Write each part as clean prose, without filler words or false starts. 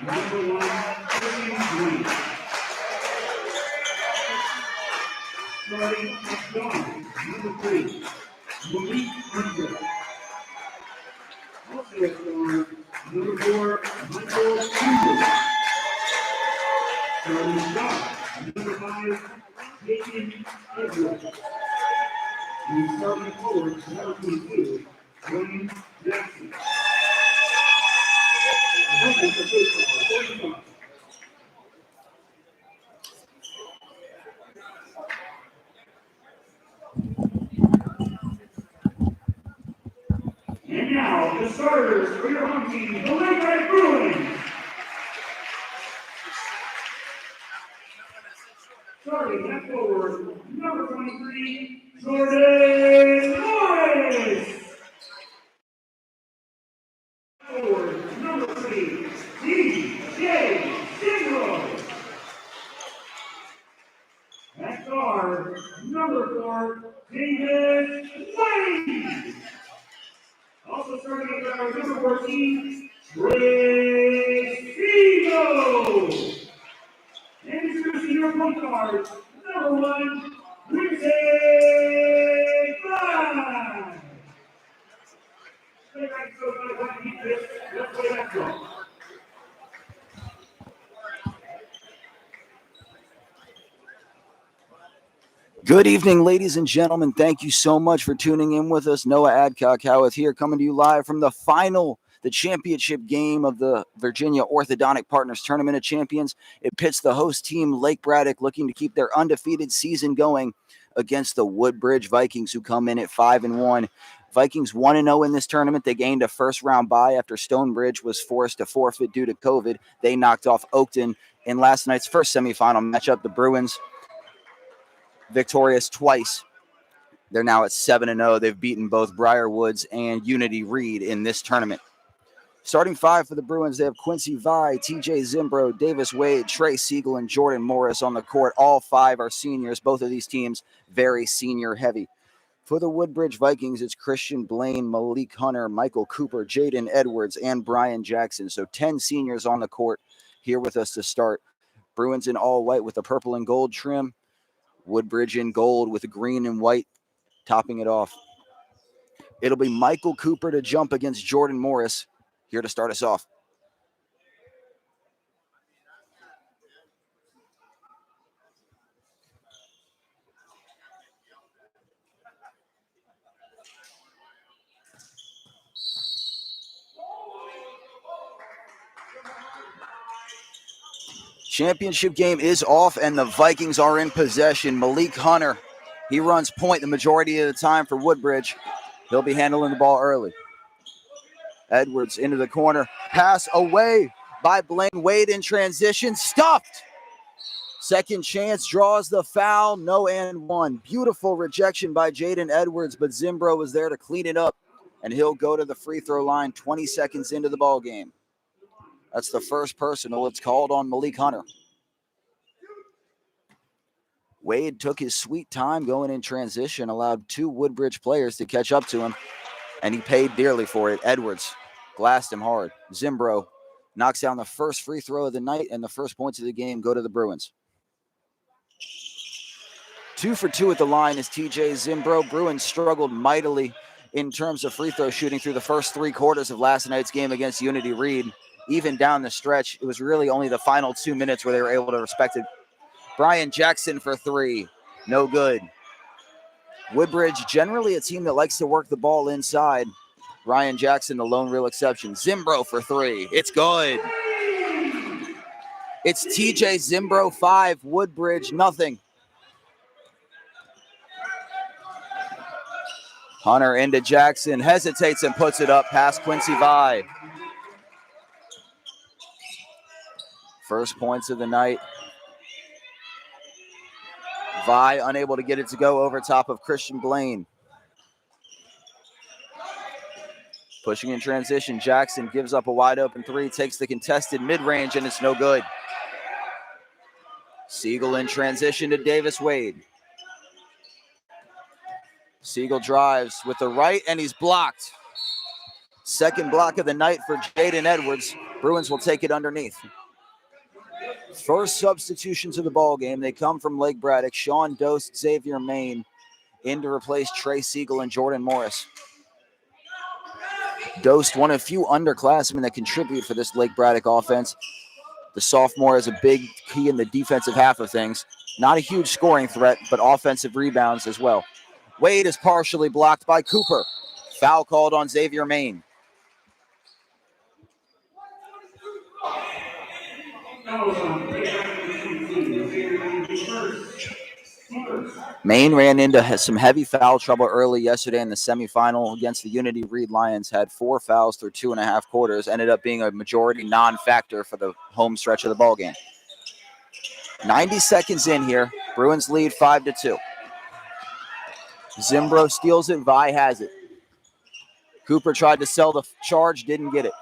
number 1, Green. Starting at guard, number 3, Malik Hunter. Also at guard, number 4, Michael Cooper. Starting guard, number 5, Nathan Edwards. And starting forward, number 22, Brian Jackson. And now, the starters for your home team, the Woodbridge Bruins. Starting at forward, number 23, Jordan Morris. Forward, number 3, DJ Zingro. At guard, number 4, David Wayne. Also starting at guard, number 14, Ray Eagle. And introducing your point guard, number 1, Lindsay Fly. Let's play that draw. Good evening, ladies and gentlemen. Thank you so much for tuning in with us. Noah Adcock-Howarth here, coming to you live from the championship game of the Virginia Orthodontic Partners Tournament of Champions. It pits the host team, Lake Braddock, looking to keep their undefeated season going against the Woodbridge Vikings, who come in at 5-1. Vikings 1-0 in this tournament. They gained a first-round bye after Stonebridge was forced to forfeit due to COVID. They knocked off Oakton in last night's first semifinal matchup. The Bruins, victorious twice. They're now at 7-0. They've beaten both Briarwoods and Unity Reed in this tournament. Starting 5 for the Bruins, they have Quincy Vi, TJ Zimbro, Davis Wade, Trey Siegel, and Jordan Morris on the court. All 5 are seniors. Both of these teams very senior heavy. For the Woodbridge Vikings, it's Christian Blaine, Malik Hunter, Michael Cooper, Jaden Edwards, and Brian Jackson. So 10 seniors on the court here with us to start. Bruins in all white with a purple and gold trim. Woodbridge in gold with a green and white topping it off. It'll be Michael Cooper to jump against Jordan Morris here to start us off. Championship game is off, and the Vikings are in possession. Malik Hunter, he runs point the majority of the time for Woodbridge. He'll be handling the ball early. Edwards into the corner. Pass away by Blaine Wade in transition. Stuffed. Second chance draws the foul. No and one. Beautiful rejection by Jaden Edwards, but Zimbro was there to clean it up, and he'll go to the free throw line 20 seconds into the ball game. That's the first personal. It's called on Malik Hunter. Wade took his sweet time going in transition, allowed 2 Woodbridge players to catch up to him, and he paid dearly for it. Edwards glassed him hard. Zimbro knocks down the first free throw of the night, and the first points of the game go to the Bruins. 2 for 2 at the line is TJ Zimbro. Bruins struggled mightily in terms of free throw shooting through the first 3 quarters of last night's game against Unity Reed. Even down the stretch, it was really only the final 2 minutes where they were able to respect it. Brian Jackson for 3. No good. Woodbridge, generally a team that likes to work the ball inside. Brian Jackson, the lone real exception. Zimbro for 3. It's good. It's TJ Zimbro 5, Woodbridge nothing. Hunter into Jackson, hesitates and puts it up past Quincy Vi. First points of the night. Vi unable to get it to go over top of Christian Blaine. Pushing in transition, Jackson gives up a wide open 3, takes the contested mid-range, and it's no good. Siegel in transition to Davis Wade. Siegel drives with the right, and he's blocked. Second block of the night for Jaden Edwards. Bruins will take it underneath. First substitutions of the ball game. They come from Lake Braddock. Sean Dost, Xavier Main in to replace Trey Siegel and Jordan Morris. Dost, one of a few underclassmen that contribute for this Lake Braddock offense. The sophomore is a big key in the defensive half of things. Not a huge scoring threat, but offensive rebounds as well. Wade is partially blocked by Cooper. Foul called on Xavier Main. Maine ran into some heavy foul trouble early yesterday in the semifinal against the Unity Reed Lions. Had 4 fouls through 2.5 quarters. Ended up being a majority non-factor for the home stretch of the ball game. 90 seconds in here. Bruins lead 5-2. Zimbro steals it. Vi has it. Cooper tried to sell the charge. Didn't get it.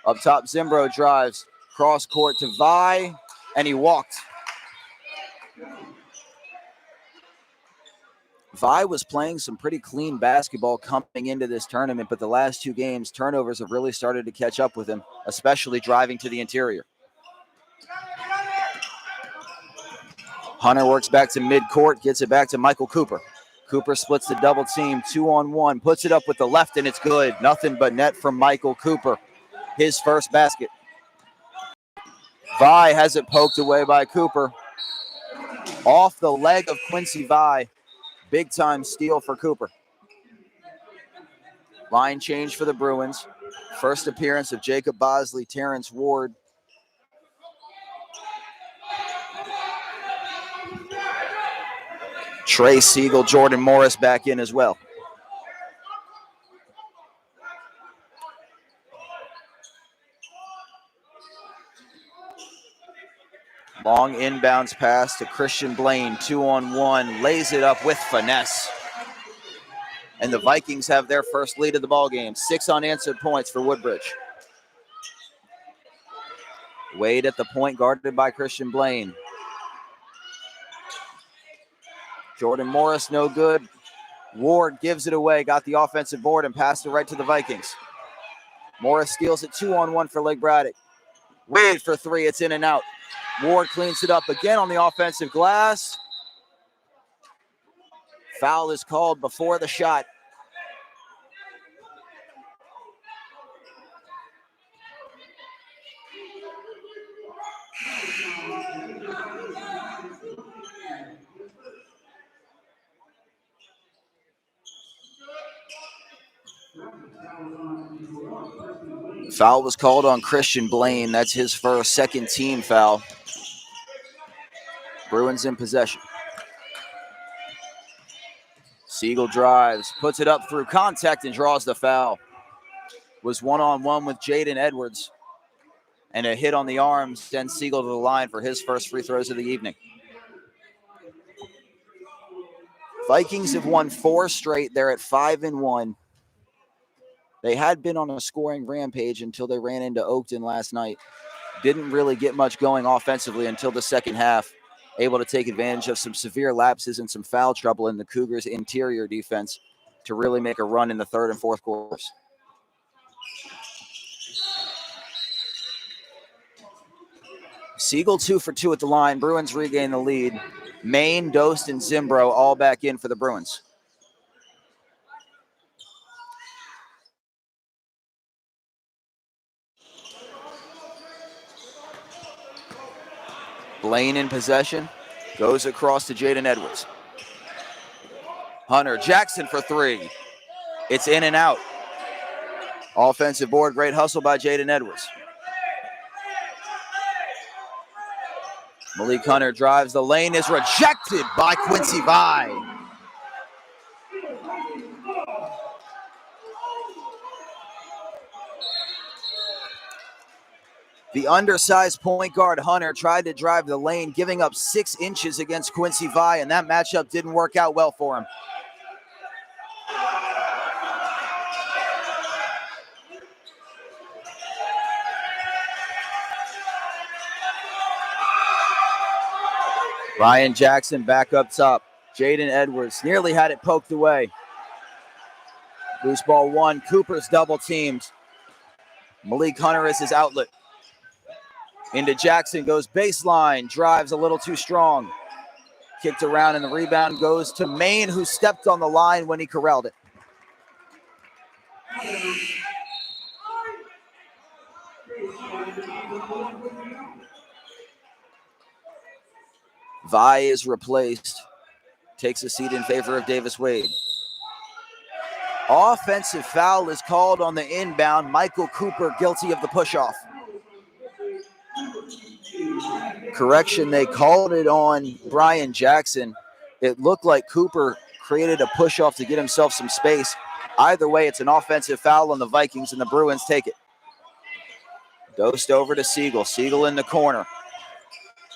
Up top, Zimbro drives. Cross court to Vi. And he walked. Vi was playing some pretty clean basketball coming into this tournament, but the last 2 games, turnovers have really started to catch up with him, especially driving to the interior. Hunter works back to midcourt, gets it back to Michael Cooper. Cooper splits the double team, 2-on-1, puts it up with the left, and it's good. Nothing but net from Michael Cooper, his first basket. Vi has it poked away by Cooper. Off the leg of Quincy Vi. Big time steal for Cooper. Line change for the Bruins. First appearance of Jacob Bosley, Terrence Ward. Trey Siegel, Jordan Morris back in as well. Long inbounds pass to Christian Blaine, 2-on-1, lays it up with finesse. And the Vikings have their first lead of the ballgame. 6 unanswered points for Woodbridge. Wade at the point, guarded by Christian Blaine. Jordan Morris, no good. Ward gives it away, got the offensive board and passed it right to the Vikings. Morris steals it, 2-on-1 for Lake Braddock. Wade for 3, it's in and out. Ward cleans it up again on the offensive glass. Foul is called before the shot. Foul was called on Christian Blaine. That's his first, second team foul. Bruins in possession. Siegel drives, puts it up through contact and draws the foul. Was 1-on-1 with Jaden Edwards. And a hit on the arm sends Siegel to the line for his first free throws of the evening. Vikings have won 4 straight. They're at 5-1. They had been on a scoring rampage until they ran into Oakton last night. Didn't really get much going offensively until the second half. Able to take advantage of some severe lapses and some foul trouble in the Cougars' interior defense to really make a run in the third and fourth quarters. Siegel 2 for 2 at the line. Bruins regain the lead. Maine, Dost, and Zimbro all back in for the Bruins. Blaine in possession. Goes across to Jaden Edwards. Hunter Jackson for 3. It's in and out. Offensive board, great hustle by Jaden Edwards. Malik Hunter drives the lane, is rejected by Quincy Vi. The undersized point guard Hunter tried to drive the lane, giving up 6 inches against Quincy Vi, and that matchup didn't work out well for him. Ryan Jackson back up top. Jaden Edwards nearly had it poked away. Loose ball 1. Cooper's double teamed. Malik Hunter is his outlet. Into Jackson, goes baseline, drives a little too strong. Kicked around, and the rebound goes to Maine, who stepped on the line when he corralled it. Vi is replaced. Takes a seat in favor of Davis Wade. Offensive foul is called on the inbound. Michael Cooper guilty of the push-off. Correction, they called it on Brian Jackson. It looked like Cooper created a push-off to get himself some space. Either way, it's an offensive foul on the Vikings, and the Bruins take it. Dosed over to Siegel. Siegel in the corner.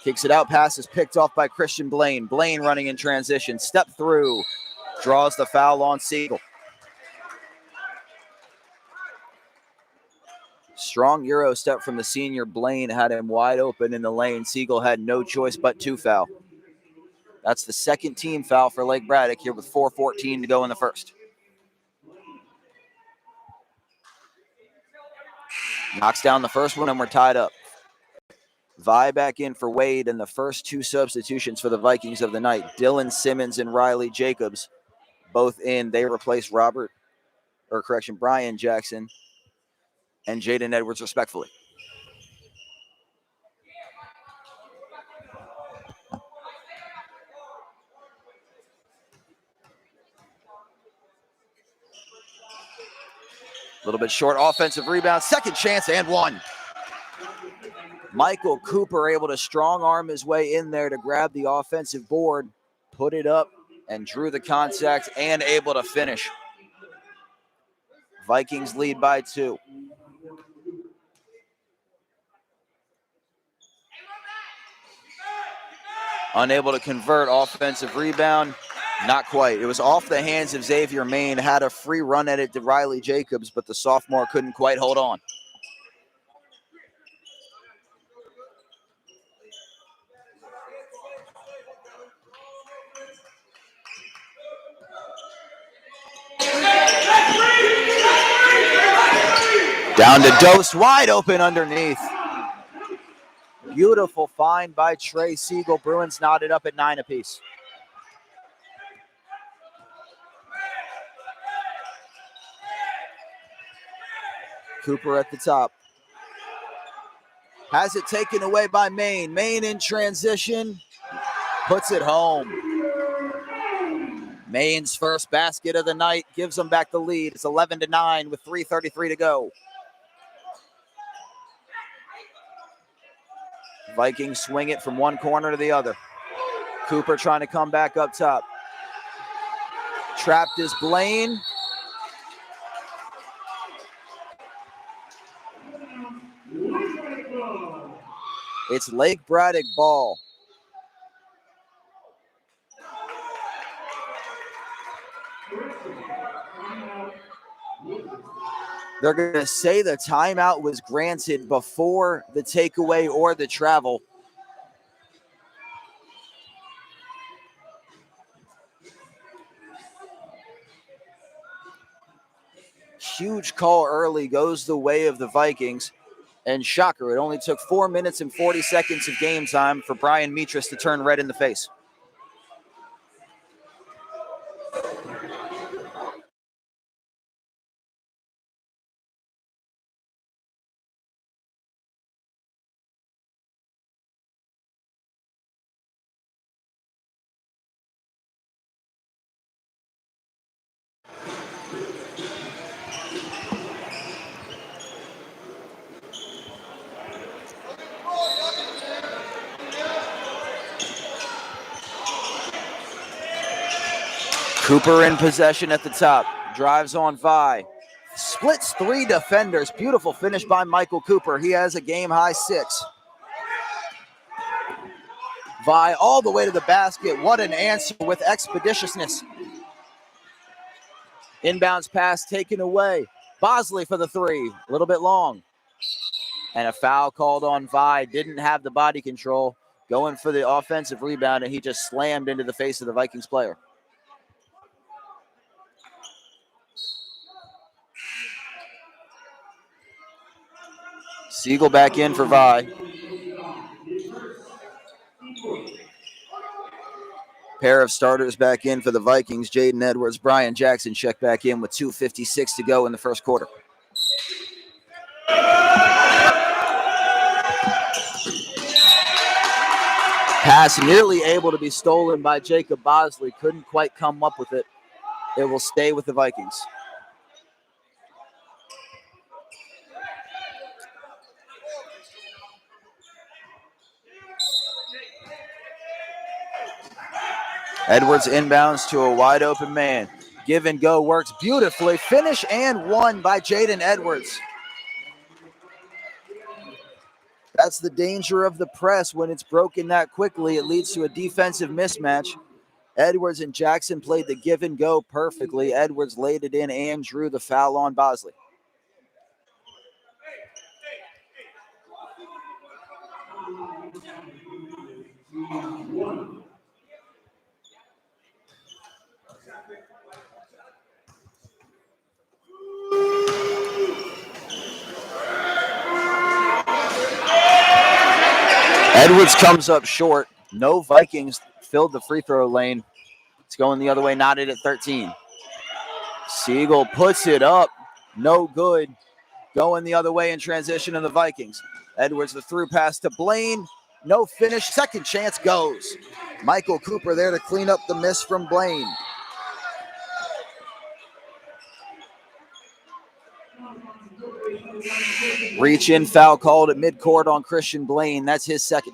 Kicks it out, pass is picked off by Christian Blaine. Blaine running in transition. Step through. Draws the foul on Siegel. Strong Euro step from the senior. Blaine had him wide open in the lane. Siegel had no choice but to foul. That's the second team foul for Lake Braddock here with 4:14 to go in the first. Knocks down the first one, and we're tied up. Vi back in for Wade, and the first two substitutions for the Vikings of the night. Dylan Simmons and Riley Jacobs, both in. They replace Brian Jackson and Jaden Edwards, respectfully. A little bit short offensive rebound. Second chance and one. Michael Cooper able to strong arm his way in there to grab the offensive board, put it up, and drew the contact and able to finish. Vikings lead by 2. Unable to convert. Offensive rebound. Not quite. It was off the hands of Xavier Maine. Had a free run at it to Riley Jacobs, but the sophomore couldn't quite hold on. Down to Dose, wide open underneath. Beautiful find by Trey Siegel. Bruins knotted up at 9 apiece. Cooper at the top. Has it taken away by Maine. Maine in transition. Puts it home. Maine's first basket of the night gives them back the lead. It's 11-9 with 3:33 to go. Vikings swing it from one corner to the other. Cooper trying to come back up top. Trapped is Blaine. It's Lake Braddock ball. They're going to say the timeout was granted before the takeaway or the travel. Huge call early goes the way of the Vikings. And shocker, it only took 4 minutes and 40 seconds of game time for Brian Metris to turn red in the face. Cooper in possession at the top. Drives on Vi. Splits 3 defenders. Beautiful finish by Michael Cooper. He has a game-high 6. Vi all the way to the basket. What an answer with expeditiousness. Inbounds pass taken away. Bosley for the 3. A little bit long. And a foul called on Vi. Didn't have the body control. Going for the offensive rebound, and he just slammed into the face of the Vikings player. Siegel back in for Vi. Pair of starters back in for the Vikings. Jaden Edwards, Brian Jackson check back in with 2:56 to go in the first quarter. Pass nearly able to be stolen by Jacob Bosley. Couldn't quite come up with it. It will stay with the Vikings. Edwards inbounds to a wide open man. Give and go works beautifully. Finish and one by Jaden Edwards. That's the danger of the press. When it's broken that quickly, it leads to a defensive mismatch. Edwards and Jackson played the give and go perfectly. Edwards laid it in and drew the foul on Bosley. Edwards comes up short. No Vikings filled the free throw lane. It's going the other way, knotted at 13. Siegel puts it up. No good. Going the other way in transition of the Vikings. Edwards the through pass to Blaine. No finish. Second chance goes. Michael Cooper there to clean up the miss from Blaine. Reach in foul called at midcourt on Christian Blaine. That's his second.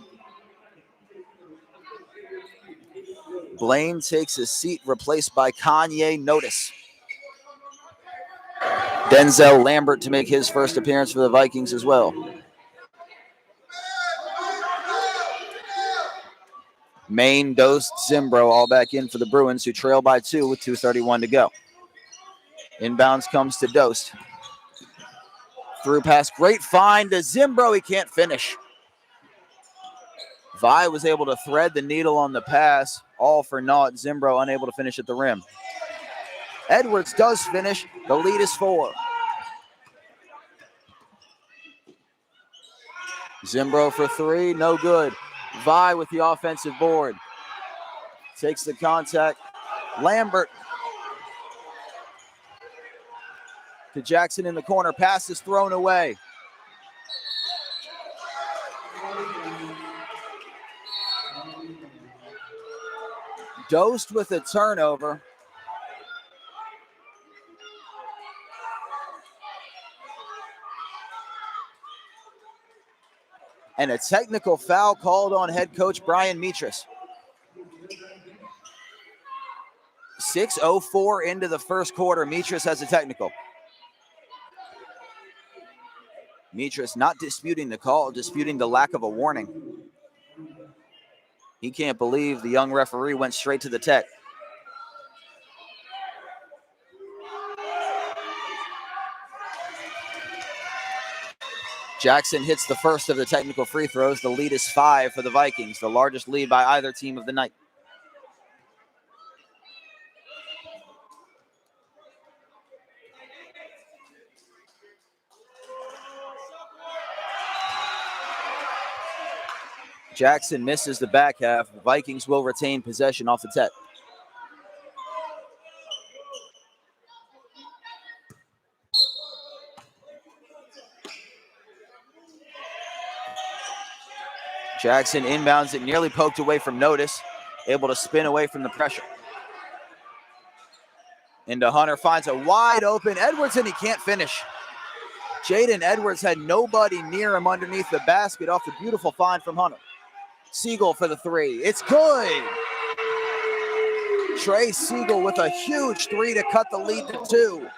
Blaine takes his seat, replaced by Kanye Notice. Denzel Lambert to make his first appearance for the Vikings as well. Maine, Dost, Zimbro all back in for the Bruins, who trail by 2 with 2:31 to go. Inbounds comes to Dost. Through pass, great find to Zimbro. He can't finish. Vi was able to thread the needle on the pass. All for naught. Zimbro unable to finish at the rim. Edwards does finish. The lead is 4. Zimbro for 3. No good. Vi with the offensive board. Takes the contact. Lambert to Jackson in the corner. Pass is thrown away. Dost with a turnover. And a technical foul called on head coach Brian Metris. 6:04 into the first quarter. Metris has a technical. Metris not disputing the call, disputing the lack of a warning. He can't believe the young referee went straight to the tech. Jackson hits the first of the technical free throws. The lead is 5 for the Vikings, the largest lead by either team of the night. Jackson misses the back half. The Vikings will retain possession off the tech. Jackson inbounds it, nearly poked away from Notice, able to spin away from the pressure. Into Hunter, finds a wide open Edwards, and he can't finish. Jaden Edwards had nobody near him underneath the basket off the beautiful find from Hunter. Siegel for the 3. It's good. Trey Siegel with a huge 3 to cut the lead to 2.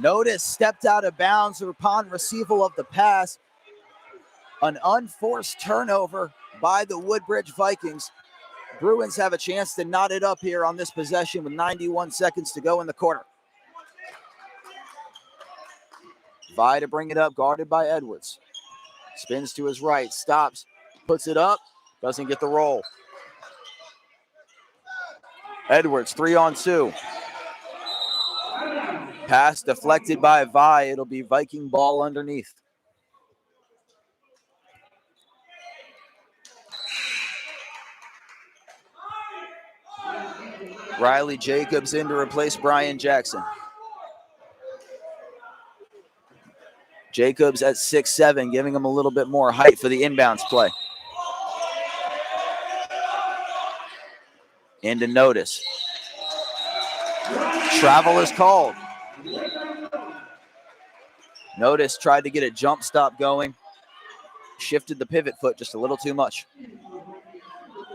Notice stepped out of bounds upon receival of the pass. An unforced turnover by the Woodbridge Vikings. Bruins have a chance to knot it up here on this possession with 91 seconds to go in the quarter. Vi to bring it up, guarded by Edwards. Spins to his right, stops, puts it up, doesn't get the roll. Edwards, 3-on-2. Pass deflected by Vi. It'll be Viking ball underneath. Riley Jacobs in to replace Brian Jackson. Jacobs at 6'7", giving him a little bit more height for the inbounds play. Into Notice. Travel is called. Notice tried to get a jump stop going. Shifted the pivot foot just a little too much.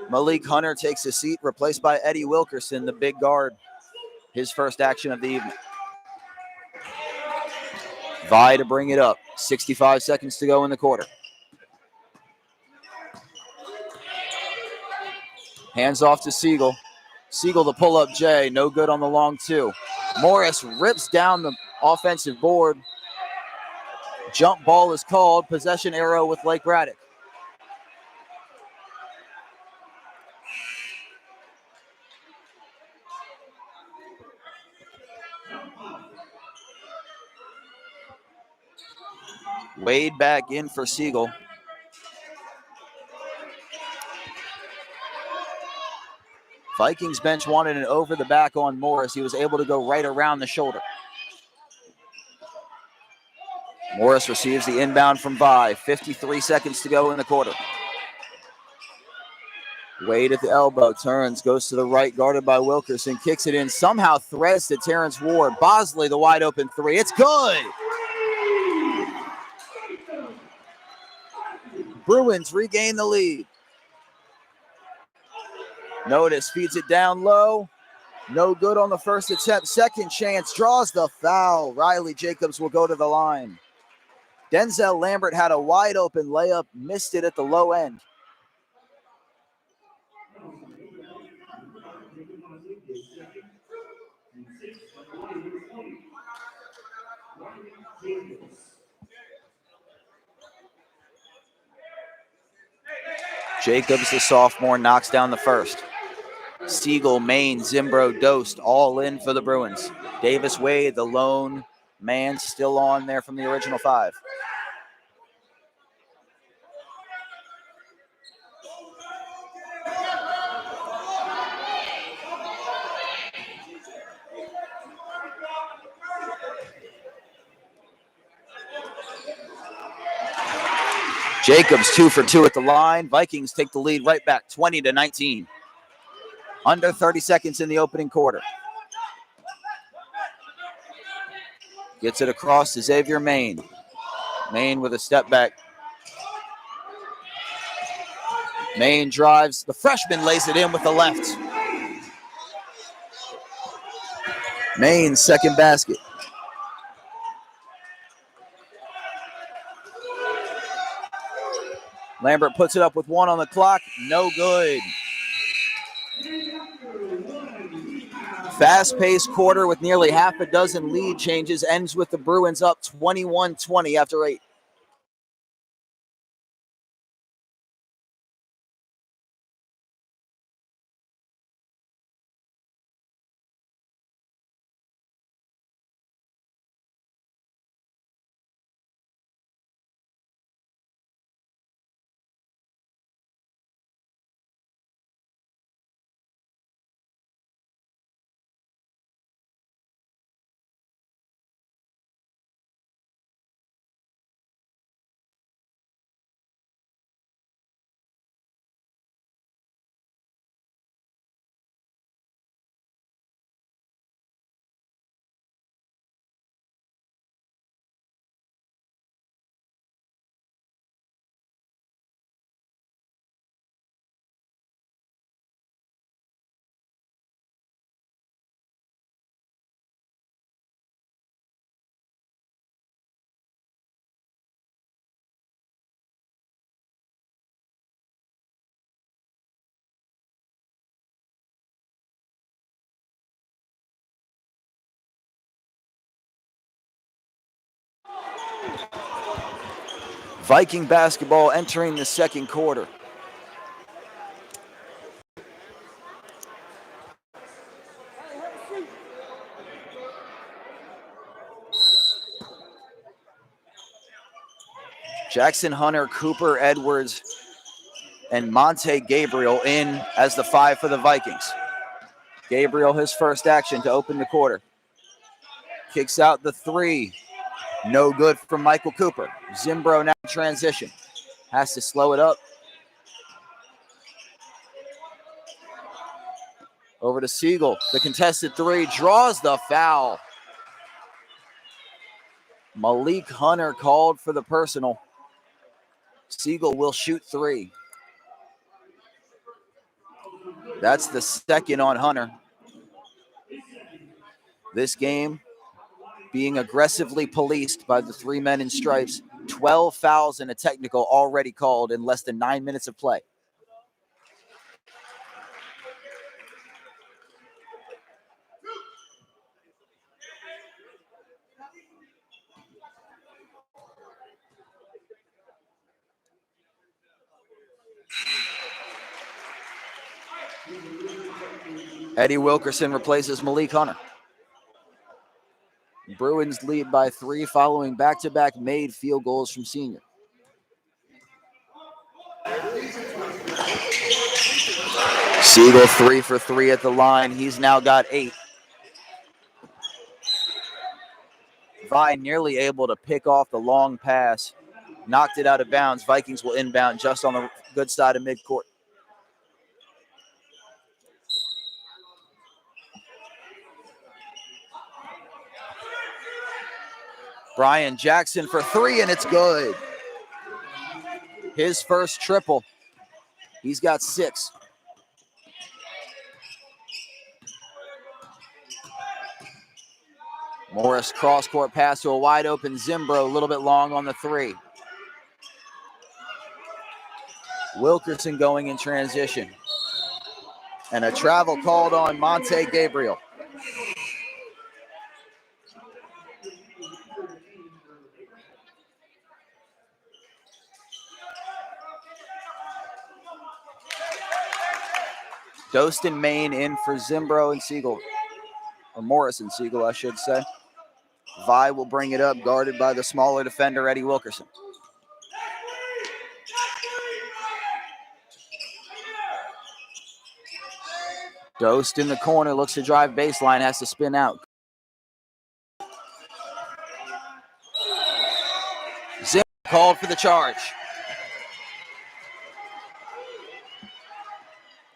Malik Hunter takes a seat, replaced by Eddie Wilkerson, the big guard. His first action of the evening. Vi to bring it up. 65 seconds to go in the quarter. Hands off to Siegel. Siegel to pull up Jay. No good on the long two. Morris rips down the offensive board. Jump ball is called. Possession arrow with Lake Braddock. Wade back in for Siegel. Vikings bench wanted an over the back on Morris. He was able to go right around the shoulder. Morris receives the inbound from Vi. 53 seconds to go in the quarter. Wade at the elbow, turns, goes to the right, guarded by Wilkerson, kicks it in, somehow threads to Terrence Ward. Bosley, the wide open three. It's good! Bruins regain the lead. Notice feeds it down low. No good on the first attempt. Second chance, draws the foul. Riley Jacobs will go to the line. Denzel Lambert had a wide open layup, missed it at the low end. Jacobs, the sophomore, knocks down the first. Siegel, Main, Zimbro, Dost, all in for the Bruins. Davis Wade, the lone man, still on there from the original five. Jacobs 2 for 2 at the line. Vikings take the lead right back, 20-19. Under 30 seconds in the opening quarter. Gets it across to Xavier Main. Main with a step back. Main drives. The freshman lays it in with the left. Main's second basket. Lambert puts it up with 1 on the clock. No good. Fast-paced quarter with nearly half a dozen lead changes. Ends with the Bruins up 21-20 after 8. Viking basketball entering the second quarter. Jackson Hunter, Cooper Edwards, and Monte Gabriel in as the 5 for the Vikings. Gabriel, his first action to open the quarter. Kicks out the 3. No good from Michael Cooper. Zimbro now in transition. Has to slow it up. Over to Siegel. The contested 3 draws the foul. Malik Hunter called for the personal. Siegel will shoot 3. That's the second on Hunter. This game being aggressively policed by the 3 men in stripes. 12 fouls and a technical already called in less than 9 minutes of play. Eddie Wilkerson replaces Malik Hunter. Bruins lead by 3 following back-to-back made field goals from senior. Siegel 3 for 3 at the line. He's now got 8. Vi nearly able to pick off the long pass. Knocked it out of bounds. Vikings will inbound just on the good side of midcourt. Brian Jackson for 3, and it's good. His first triple. He's got 6. Morris cross-court pass to a wide-open Zimbro, a little bit long on the 3. Wilkerson going in transition. And a travel called on Monte Gabriel. Dostin Main in for Zimbro and Siegel. Or Morris and Siegel, I should say. Vi will bring it up, guarded by the smaller defender, Eddie Wilkerson. Dost in the corner, looks to drive baseline, has to spin out. Zim called for the charge.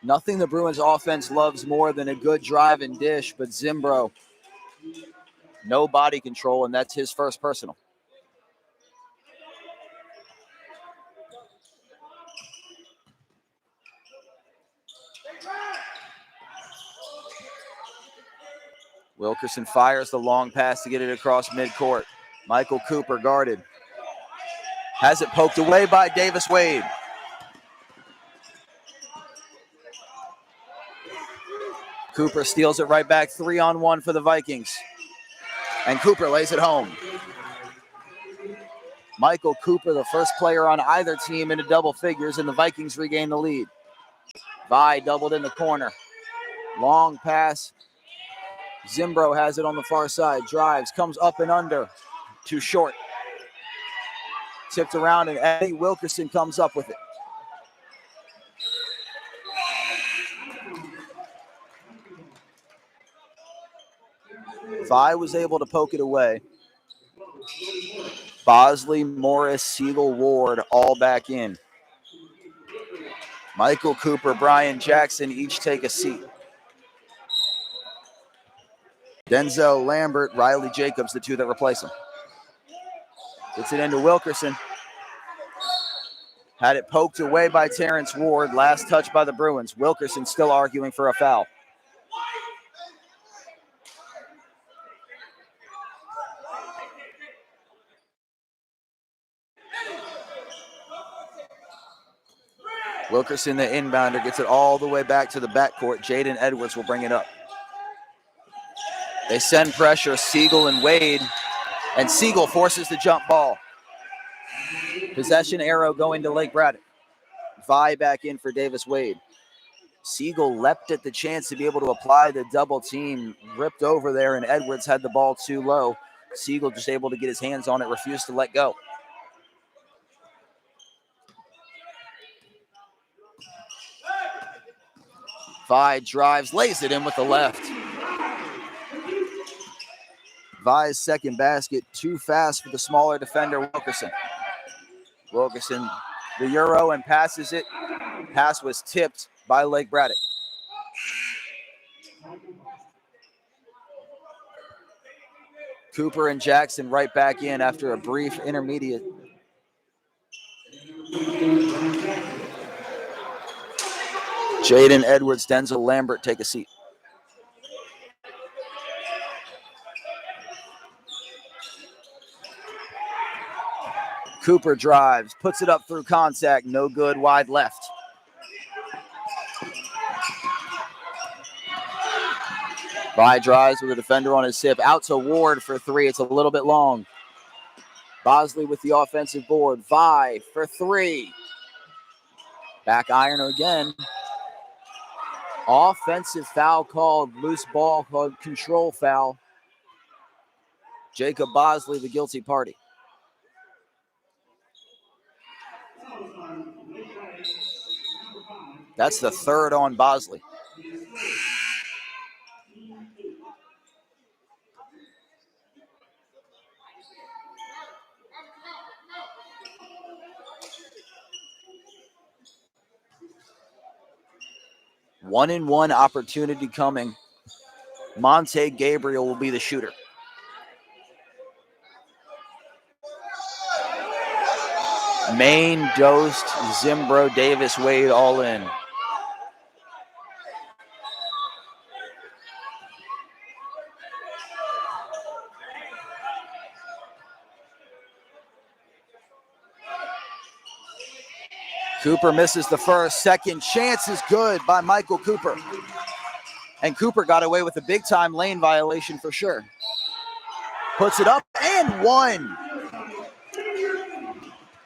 Nothing the Bruins offense loves more than a good drive and dish, but Zimbro, no body control, and that's his first personal. Wilkerson fires the long pass to get it across midcourt. Michael Cooper guarded. Has it poked away by Davis Wade. Cooper steals it right back, 3-on-1 for the Vikings. And Cooper lays it home. Michael Cooper, the first player on either team into double figures, and the Vikings regain the lead. Vi doubled in the corner. Long pass. Zimbro has it on the far side. Drives, comes up and under. Too short. Tipped around, and Eddie Wilkerson comes up with it. Vi was able to poke it away. Bosley, Morris, Siegel, Ward all back in. Michael Cooper, Brian Jackson each take a seat. Denzel Lambert, Riley Jacobs, the 2 that replace him. Gets it into Wilkerson. Had it poked away by Terrence Ward. Last touch by the Bruins. Wilkerson still arguing for a foul. Wilkerson, the inbounder, gets it all the way back to the backcourt. Jaden Edwards will bring it up. They send pressure, Siegel and Wade, and Siegel forces the jump ball. Possession arrow going to Lake Braddock. Vi back in for Davis Wade. Siegel leapt at the chance to be able to apply the double team, ripped over there, and Edwards had the ball too low. Siegel just able to get his hands on it, refused to let go. Vi drives, lays it in with the left. Vi's second basket, too fast for the smaller defender, Wilkerson. Wilkerson, the Euro, and passes it. Pass was tipped by Lake Braddock. Cooper and Jackson right back in after a brief intermediate. Jaden Edwards, Denzel Lambert, take a seat. Cooper drives, puts it up through contact, no good, wide left. Vi drives with a defender on his hip, out to Ward for three. It's a little bit long. Bosley with the offensive board. Vi for three. Back iron again. Offensive foul called, loose ball called, control foul. Jacob Bosley, the guilty party. That's the third on Bosley. One-and-one opportunity coming. Monte Gabriel will be the shooter. Maine, Dost, Zimbro, Davis, Wade, all in. Cooper misses the first. Second chance is good by Michael Cooper. And Cooper got away with a big-time lane violation for sure. Puts it up and one.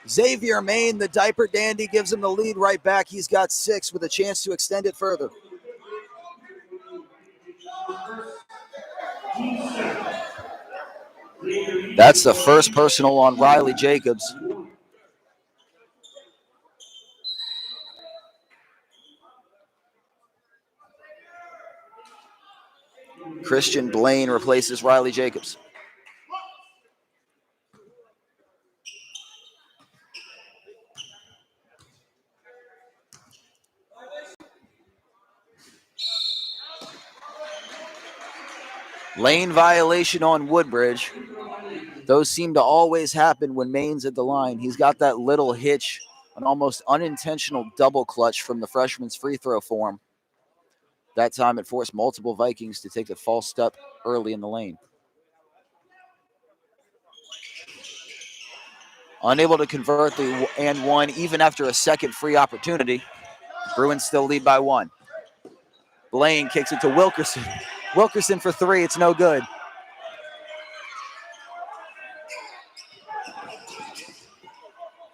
Xavier Maine, the diaper dandy, gives him the lead right back. He's got 6 with a chance to extend it further. That's the first personal on Riley Jacobs. Christian Blaine replaces Riley Jacobs. Lane violation on Woodbridge. Those seem to always happen when Maine's at the line. He's got that little hitch, an almost unintentional double clutch from the freshman's free throw form. That time it forced multiple Vikings to take a false step early in the lane. Unable to convert the and one even after a second free opportunity. Bruins still lead by 1. Blaine kicks it to Wilkerson. Wilkerson for 3. It's no good.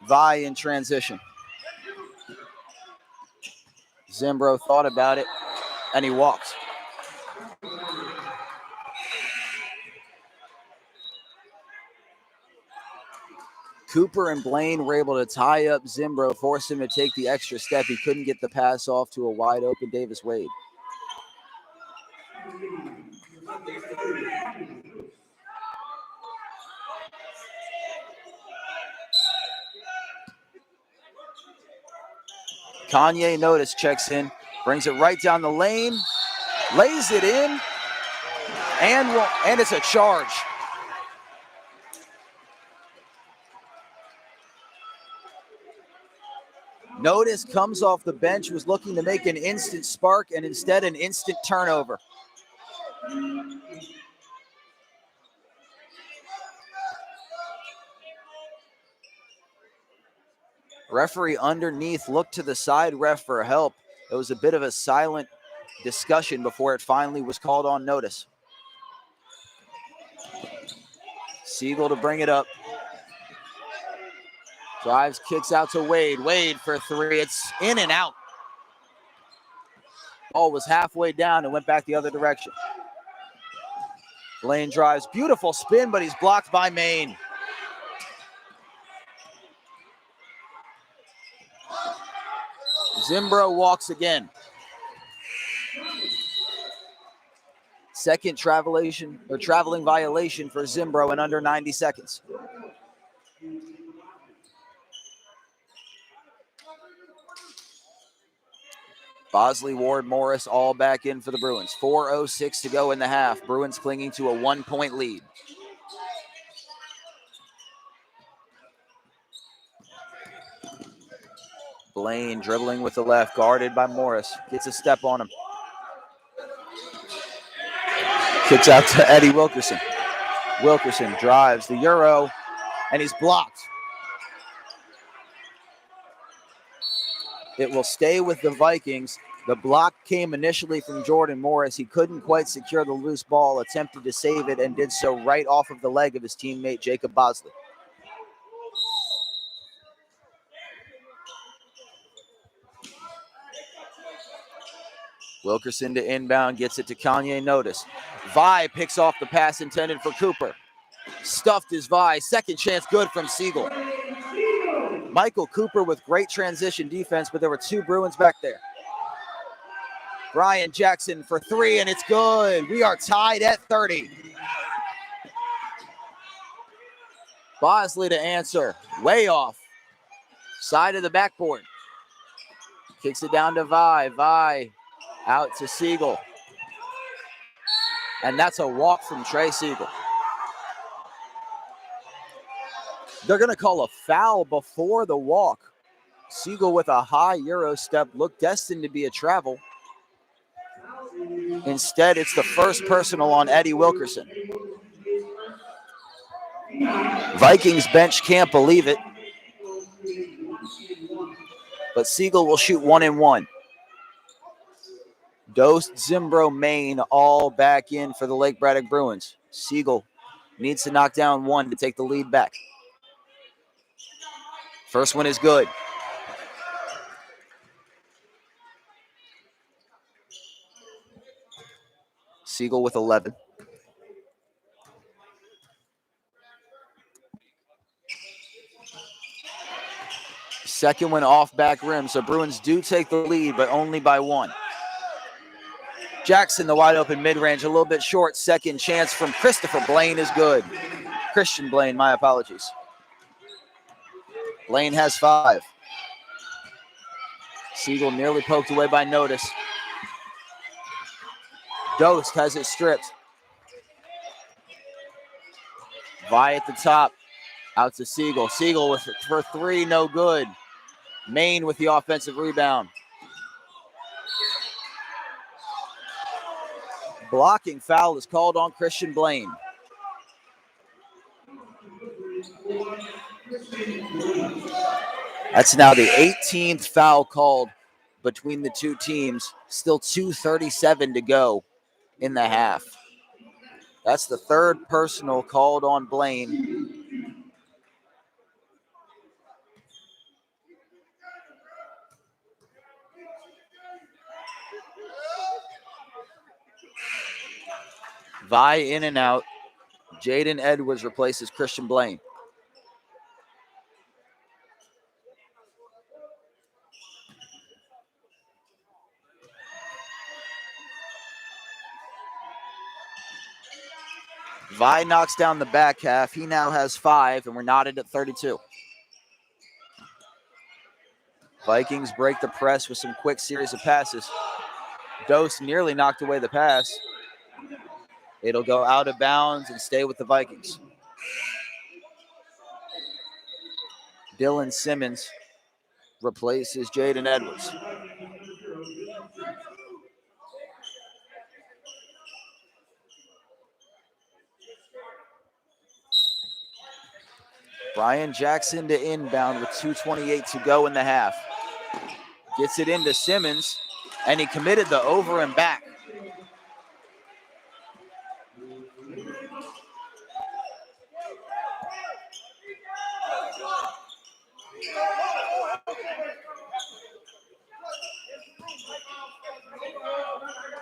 Vi in transition. Zimbro thought about it, and he walks. Cooper and Blaine were able to tie up Zimbro, force him to take the extra step. He couldn't get the pass off to a wide open Davis Wade. Kanye Notice checks in, brings it right down the lane, lays it in, and it's a charge. Notice comes off the bench, was looking to make an instant spark, and instead an instant turnover. Referee underneath looked to the side ref for help. It was a bit of a silent discussion before it finally was called on Notice. Siegel to bring it up. Drives, kicks out to Wade. Wade for 3. It's in and out. Ball was halfway down and went back the other direction. Blaine drives, beautiful spin, but he's blocked by Maine. Zimbro walks again. Second traveling violation for Zimbro in under 90 seconds. Bosley, Ward, Morris all back in for the Bruins. 4:06 to go in the half. Bruins clinging to a 1-point lead. Blaine dribbling with the left, guarded by Morris. Gets a step on him. Kicks out to Eddie Wilkerson. Wilkerson drives the Euro, and he's blocked. It will stay with the Vikings. The block came initially from Jordan Morris. He couldn't quite secure the loose ball, attempted to save it, and did so right off of the leg of his teammate, Jacob Bosley. Wilkerson to inbound, gets it to Kanye Notice. Vi picks off the pass intended for Cooper. Stuffed is Vi. Second chance good from Siegel. Michael Cooper with great transition defense, but there were two Bruins back there. Brian Jackson for three, and it's good. We are tied at 30. Bosley to answer. Way off. Side of the backboard. Kicks it down to Vi. Vi out to Siegel. And that's a walk from Trey Siegel. They're going to call a foul before the walk. Siegel with a high Euro step looked destined to be a travel. Instead, it's the first personal on Eddie Wilkerson. Vikings bench can't believe it. But Siegel will shoot 1-1. Dost, Zimbro, Maine all back in for the Lake Braddock Bruins. Siegel needs to knock down one to take the lead back. First one is good. Siegel with 11. Second one off back rim, so Bruins do take the lead, but only by one. Jackson, the wide open mid-range, a little bit short. Second chance from Christopher Blaine is good. Christian Blaine, my apologies. Blaine has 5. Siegel nearly poked away by Notice. Dost has it stripped. Vi at the top. Out to Siegel. Siegel for 3, no good. Maine with the offensive rebound. Blocking foul is called on Christian Blaine. That's now the 18th foul called between the two teams. Still 2:37 to go in the half. That's the third personal called on Blaine. Vi in and out. Jaden Edwards replaces Christian Blaine. Vi knocks down the back half. He now has 5, and we're knotted at 32. Vikings break the press with some quick series of passes. Dost nearly knocked away the pass. It'll go out of bounds and stay with the Vikings. Dylan Simmons replaces Jaden Edwards. Brian Jackson to inbound with 2:28 to go in the half. Gets it into Simmons, and he committed the over and back.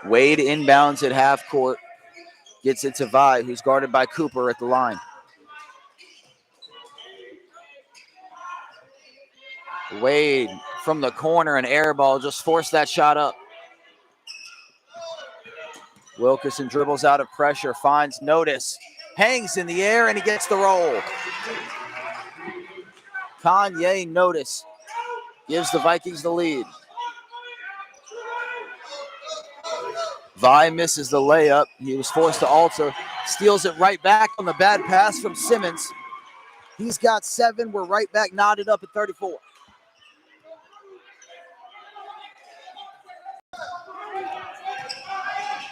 Wade inbounds at half court. Gets it to Vi, who's guarded by Cooper at the line. Wade from the corner, an air ball, just forced that shot up. Wilkerson dribbles out of pressure, finds Notice, hangs in the air, and he gets the roll. Kanye Notice gives the Vikings the lead. Vi misses the layup. He was forced to alter. Steals it right back on the bad pass from Simmons. He's got 7. We're right back knotted up at 34.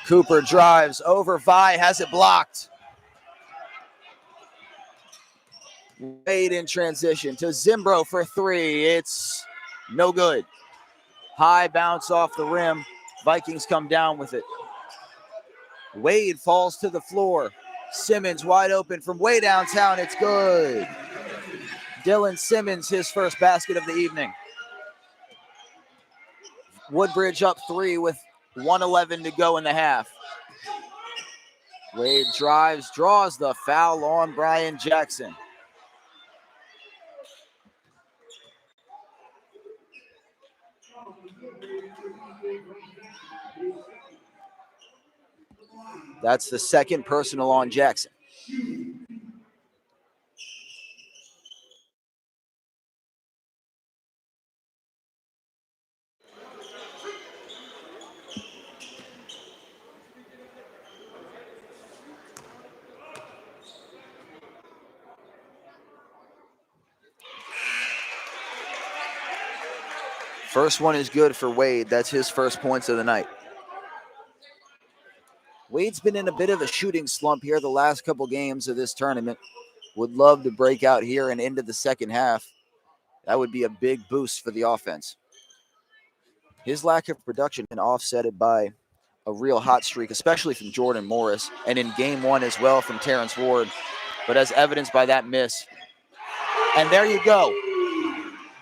Cooper drives over Vi, has it blocked. Wade in transition to Zimbro for 3. It's no good. High bounce off the rim. Vikings come down with it. Wade falls to the floor. Simmons wide open from way downtown. It's good. Dylan Simmons, his first basket of the evening. Woodbridge up 3 with 1:11 to go in the half. Wade drives, draws the foul on Brian Jackson. That's the second personal on Jackson. First one is good for Wade. That's his first points of the night. Wade's been in a bit of a shooting slump here the last couple games of this tournament. Would love to break out here and into the second half. That would be a big boost for the offense. His lack of production been offset by a real hot streak, especially from Jordan Morris, and in game 1 as well from Terrence Ward, but as evidenced by that miss. And there you go.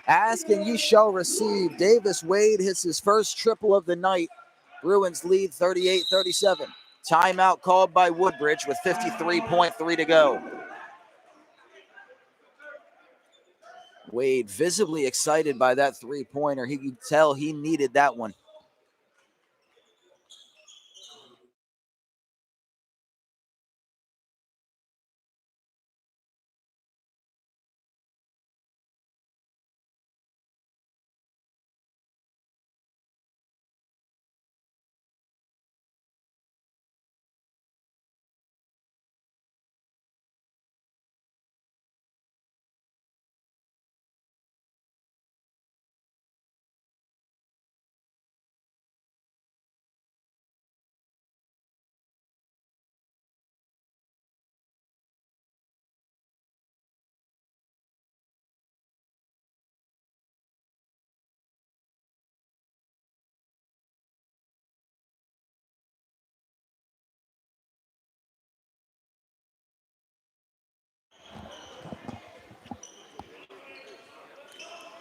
Ask and you shall receive. Davis Wade hits his first triple of the night. Bruins lead 38-37. Timeout called by Woodbridge with 53.3 to go. Wade visibly excited by that three-pointer. He could tell he needed that one.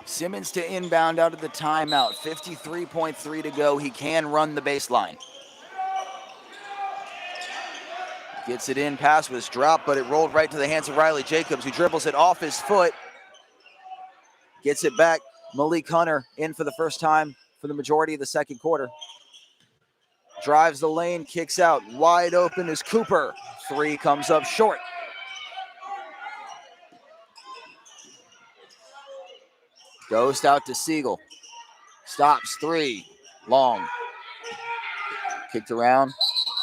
Simmons to inbound out of the timeout. 53.3 to go. He can run the baseline. Gets it in, pass was dropped, but it rolled right to the hands of Riley Jacobs, who dribbles it off his foot. Gets it back. Malik Hunter in for the first time for the majority of the second quarter. Drives the lane, kicks out. Wide open is Cooper. 3 comes up short. Goes out to Siegel. Stops 3. Long. Kicked around.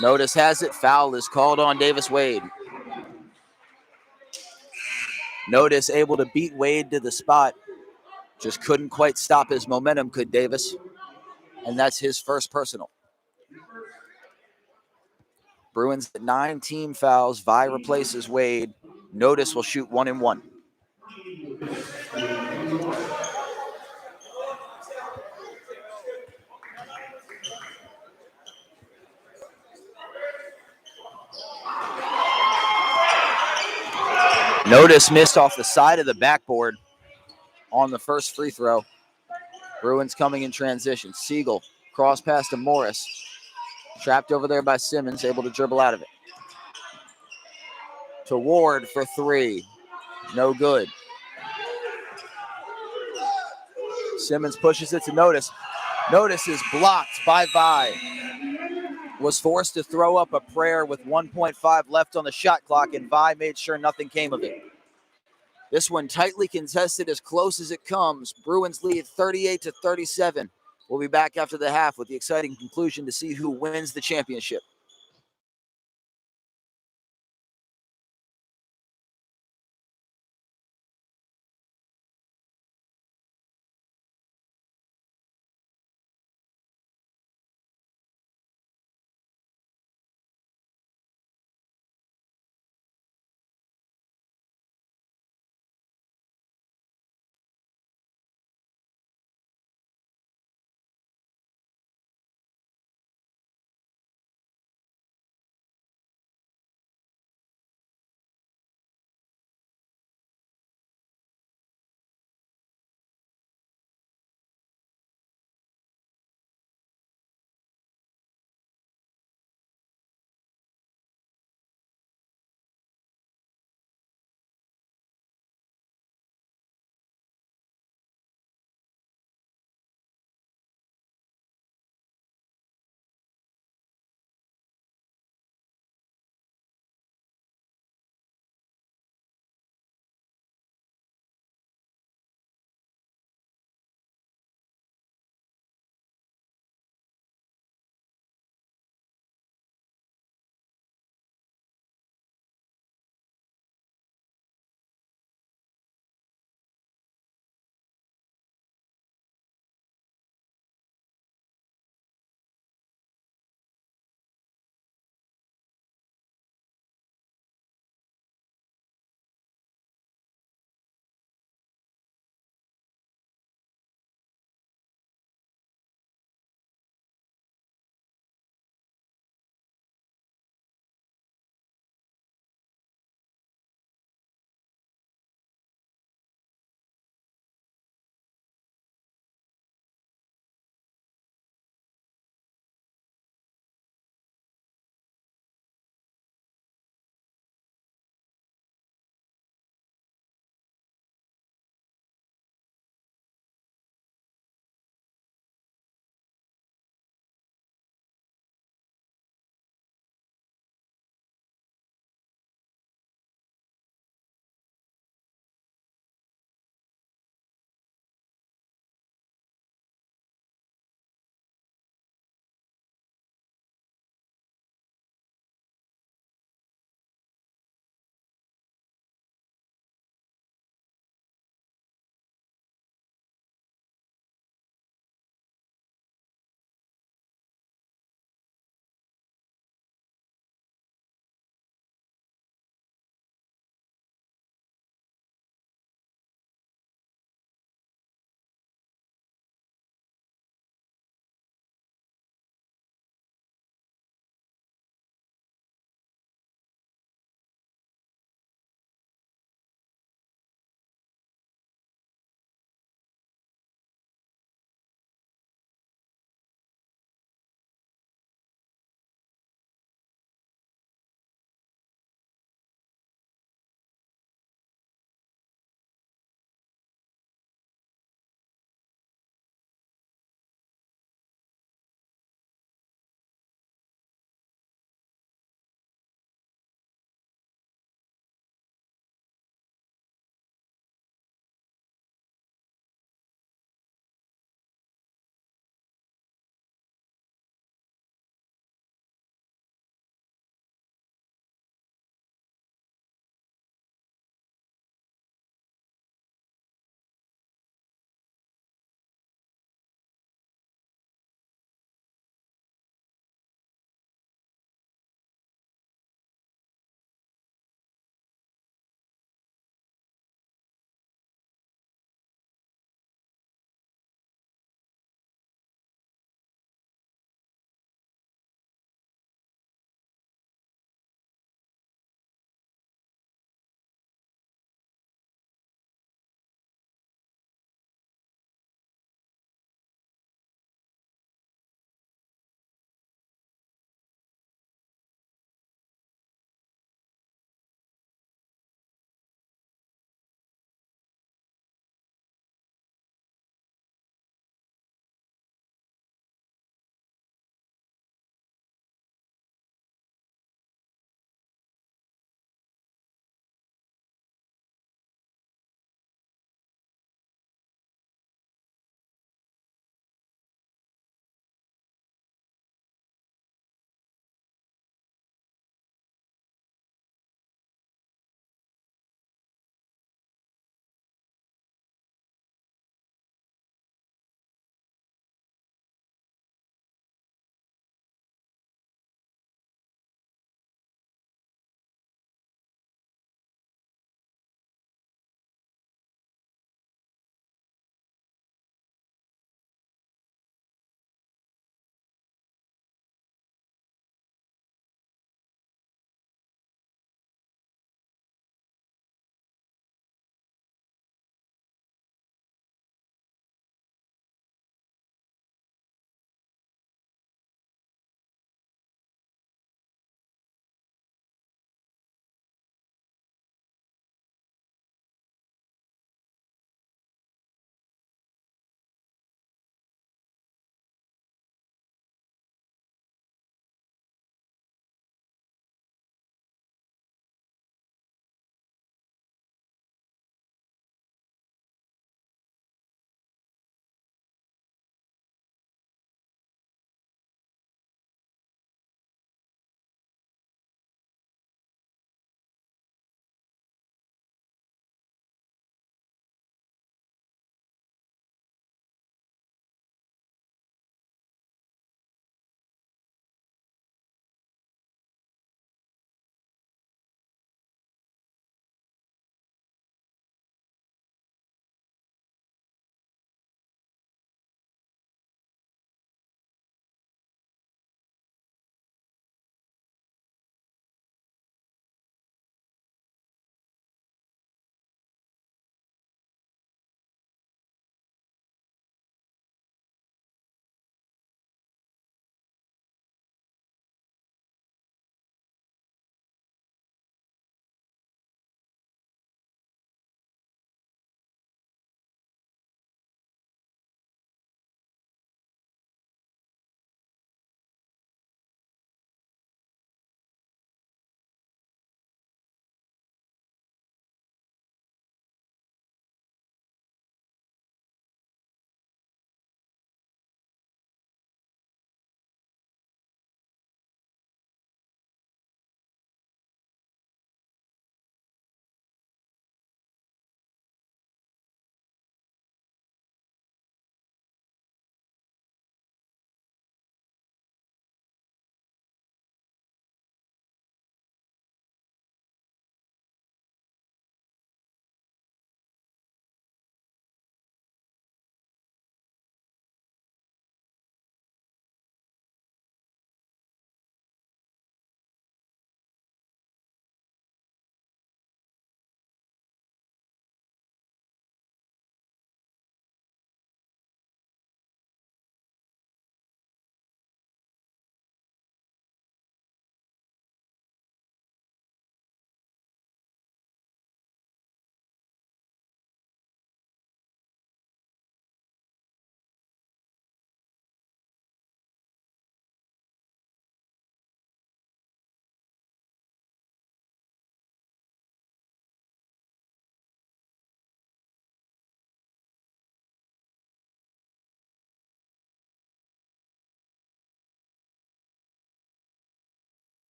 Notice has it. Foul is called on Davis Wade. Notice able to beat Wade to the spot. Just couldn't quite stop his momentum, could Davis. And that's his first personal. Bruins at 9 team fouls. Vi replaces Wade. Notice will shoot 1-1. Notice missed off the side of the backboard on the first free throw. Bruins coming in transition. Siegel, cross pass to Morris. Trapped over there by Simmons, able to dribble out of it. To Ward for 3. No good. Simmons pushes it to Notice. Notice is blocked by Vi. was forced to throw up a prayer with 1.5 left on the shot clock, and Vi made sure nothing came of it. This one tightly contested, as close as it comes. Bruins lead 38-37. We'll be back after the half with the exciting conclusion to see who wins the championship.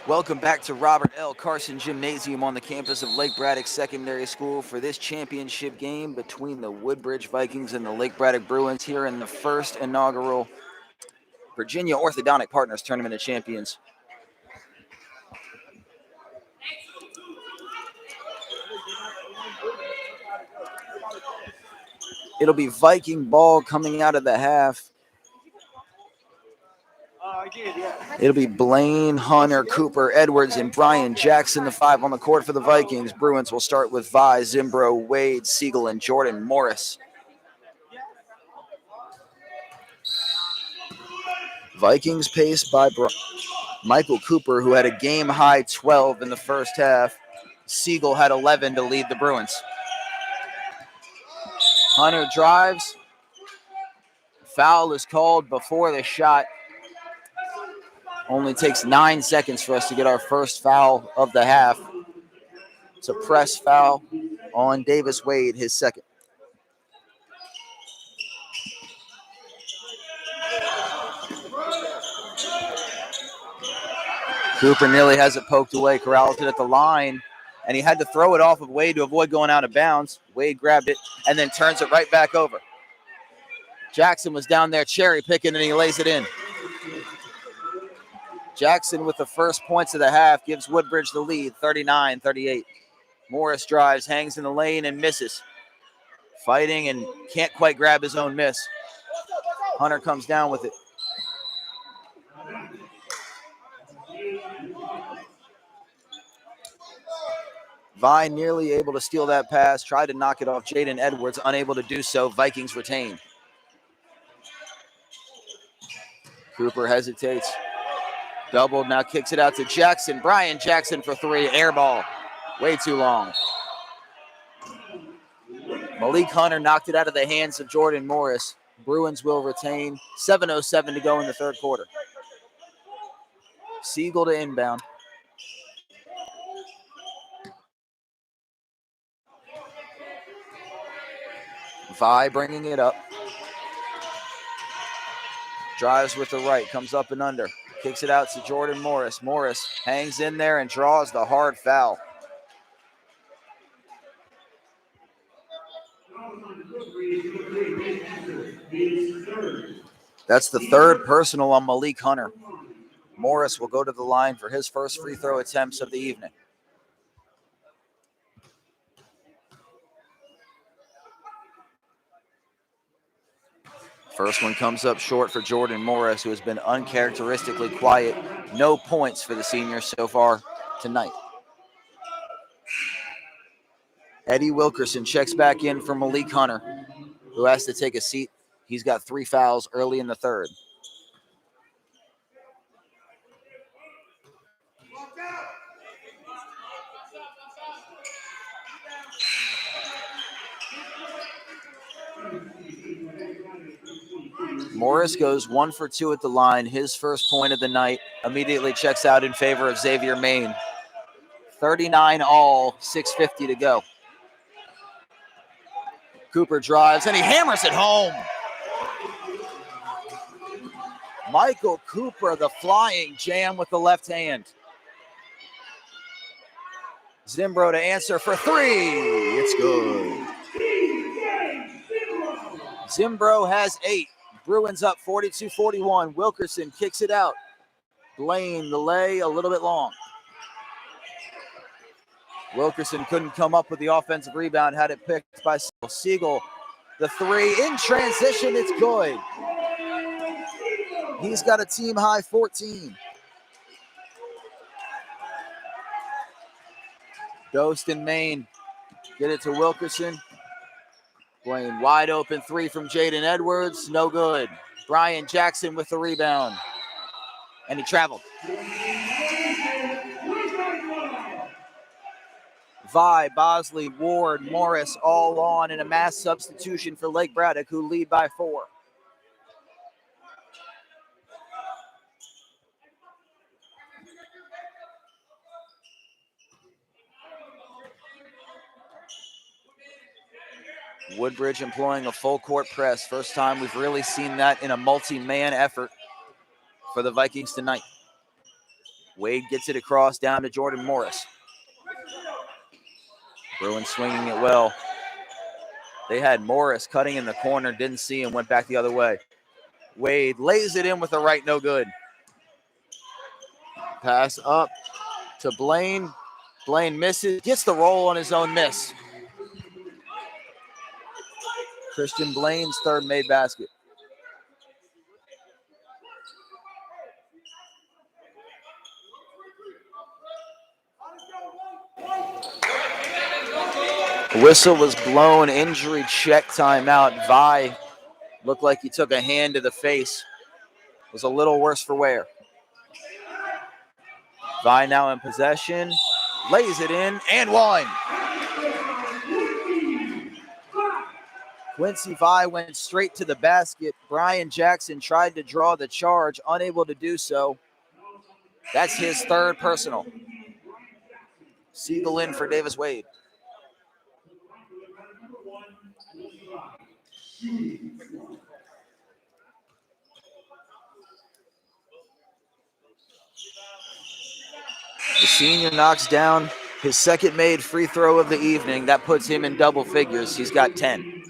Welcome back to Robert L. Carson Gymnasium on the campus of Lake Braddock Secondary School for this championship game between the Woodbridge Vikings and the Lake Braddock Bruins here in the first inaugural Virginia Orthodontic Partners Tournament of Champions. It'll be Viking ball coming out of the half. It'll be Blaine, Hunter, Cooper, Edwards, and Brian Jackson, the 5 on the court for the Vikings. Bruins will start with Vi, Zimbro, Wade, Siegel, and Jordan Morris. Vikings paced by Michael Cooper, who had a game-high 12 in the first half. Siegel had 11 to lead the Bruins. Hunter drives. Foul is called before the shot. Only takes 9 seconds for us to get our first foul of the half. It's a press foul on Davis Wade, his second. Cooper nearly has it poked away, corrals it at the line, and he had to throw it off of Wade to avoid going out of bounds. Wade grabbed it and then turns it right back over. Jackson was down there cherry picking, and he lays it in. Jackson with the first points of the half gives Woodbridge the lead, 39-38. Morris drives, hangs in the lane, and misses. Fighting and can't quite grab his own miss. Hunter comes down with it. Vi nearly able to steal that pass, tried to knock it off Jaden Edwards, unable to do so. Vikings retain. Cooper hesitates. Doubled, now kicks it out to Jackson. Brian Jackson for 3, air ball. Way too long. Malik Hunter knocked it out of the hands of Jordan Morris. Bruins will retain. 7:07 to go in the third quarter. Siegel to inbound. Vi bringing it up. Drives with the right, comes up and under. Kicks it out to Jordan Morris. Morris hangs in there and draws the hard foul. That's the third personal on Malik Hunter. Morris will go to the line for his first free throw attempts of the evening. First one comes up short for Jordan Morris, who has been uncharacteristically quiet. No points for the senior so far tonight. Eddie Wilkerson checks back in for Malik Hunter, who has to take a seat. He's got 3 fouls early in the third. Morris goes 1 for 2 at the line. His first point of the night immediately checks out in favor of Xavier Maine. 39 all, 6:50 to go. Cooper drives, and he hammers it home. Michael Cooper, the flying jam with the left hand. Zimbro to answer for 3. It's good. Zimbro has 8. Bruins up 42-41. Wilkerson kicks it out. Blaine, the lay, a little bit long. Wilkerson couldn't come up with the offensive rebound, had it picked by Siegel. Siegel, the 3 in transition, it's good. He's got a team high 14. Ghost and Maine get it to Wilkerson. Blaine wide open 3 from Jaden Edwards, no good. Brian Jackson with the rebound, and he traveled. Vi, Bosley, Ward, Morris all on in a mass substitution for Lake Braddock, who lead by 4. Woodbridge employing a full court press. First time we've really seen that in a multi-man effort for the Vikings tonight. Wade gets it across down to Jordan Morris. Bruins swinging it well. They had Morris cutting in the corner, didn't see him, went back the other way. Wade lays it in with the right, no good. Pass up to Blaine. Blaine misses, gets the roll on his own miss. Christian Blaine's third made basket. The whistle was blown, injury check timeout. Vi looked like he took a hand to the face. Was a little worse for wear. Vi now in possession, lays it in, and one. Quincy Vi went straight to the basket. Brian Jackson tried to draw the charge, unable to do so. That's his third personal. Siegel in for Davis Wade. The senior knocks down his second made free throw of the evening. That puts him in double figures. He's got 10.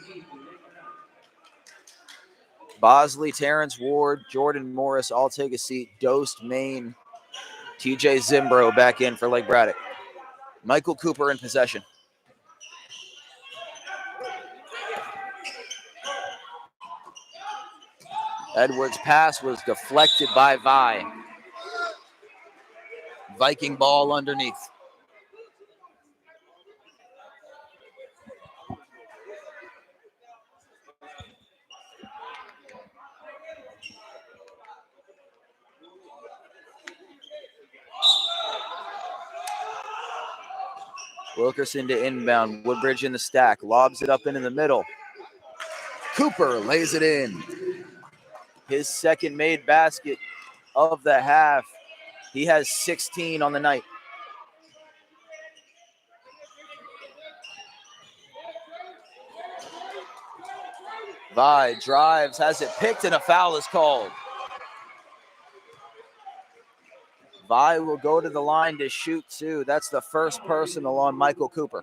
Bosley, Terrence Ward, Jordan Morris all take a seat. Dost, Maine, TJ Zimbro back in for Lake Braddock. Michael Cooper in possession. Edwards' pass was deflected by Vi. Viking ball underneath. Wilkerson to inbound. Woodbridge in the stack. Lobs it up into the middle. Cooper lays it in. His second made basket of the half. He has 16 on the night. Vi drives, has it picked, and a foul is called. Vi will go to the line to shoot two. That's the first personal on Michael Cooper.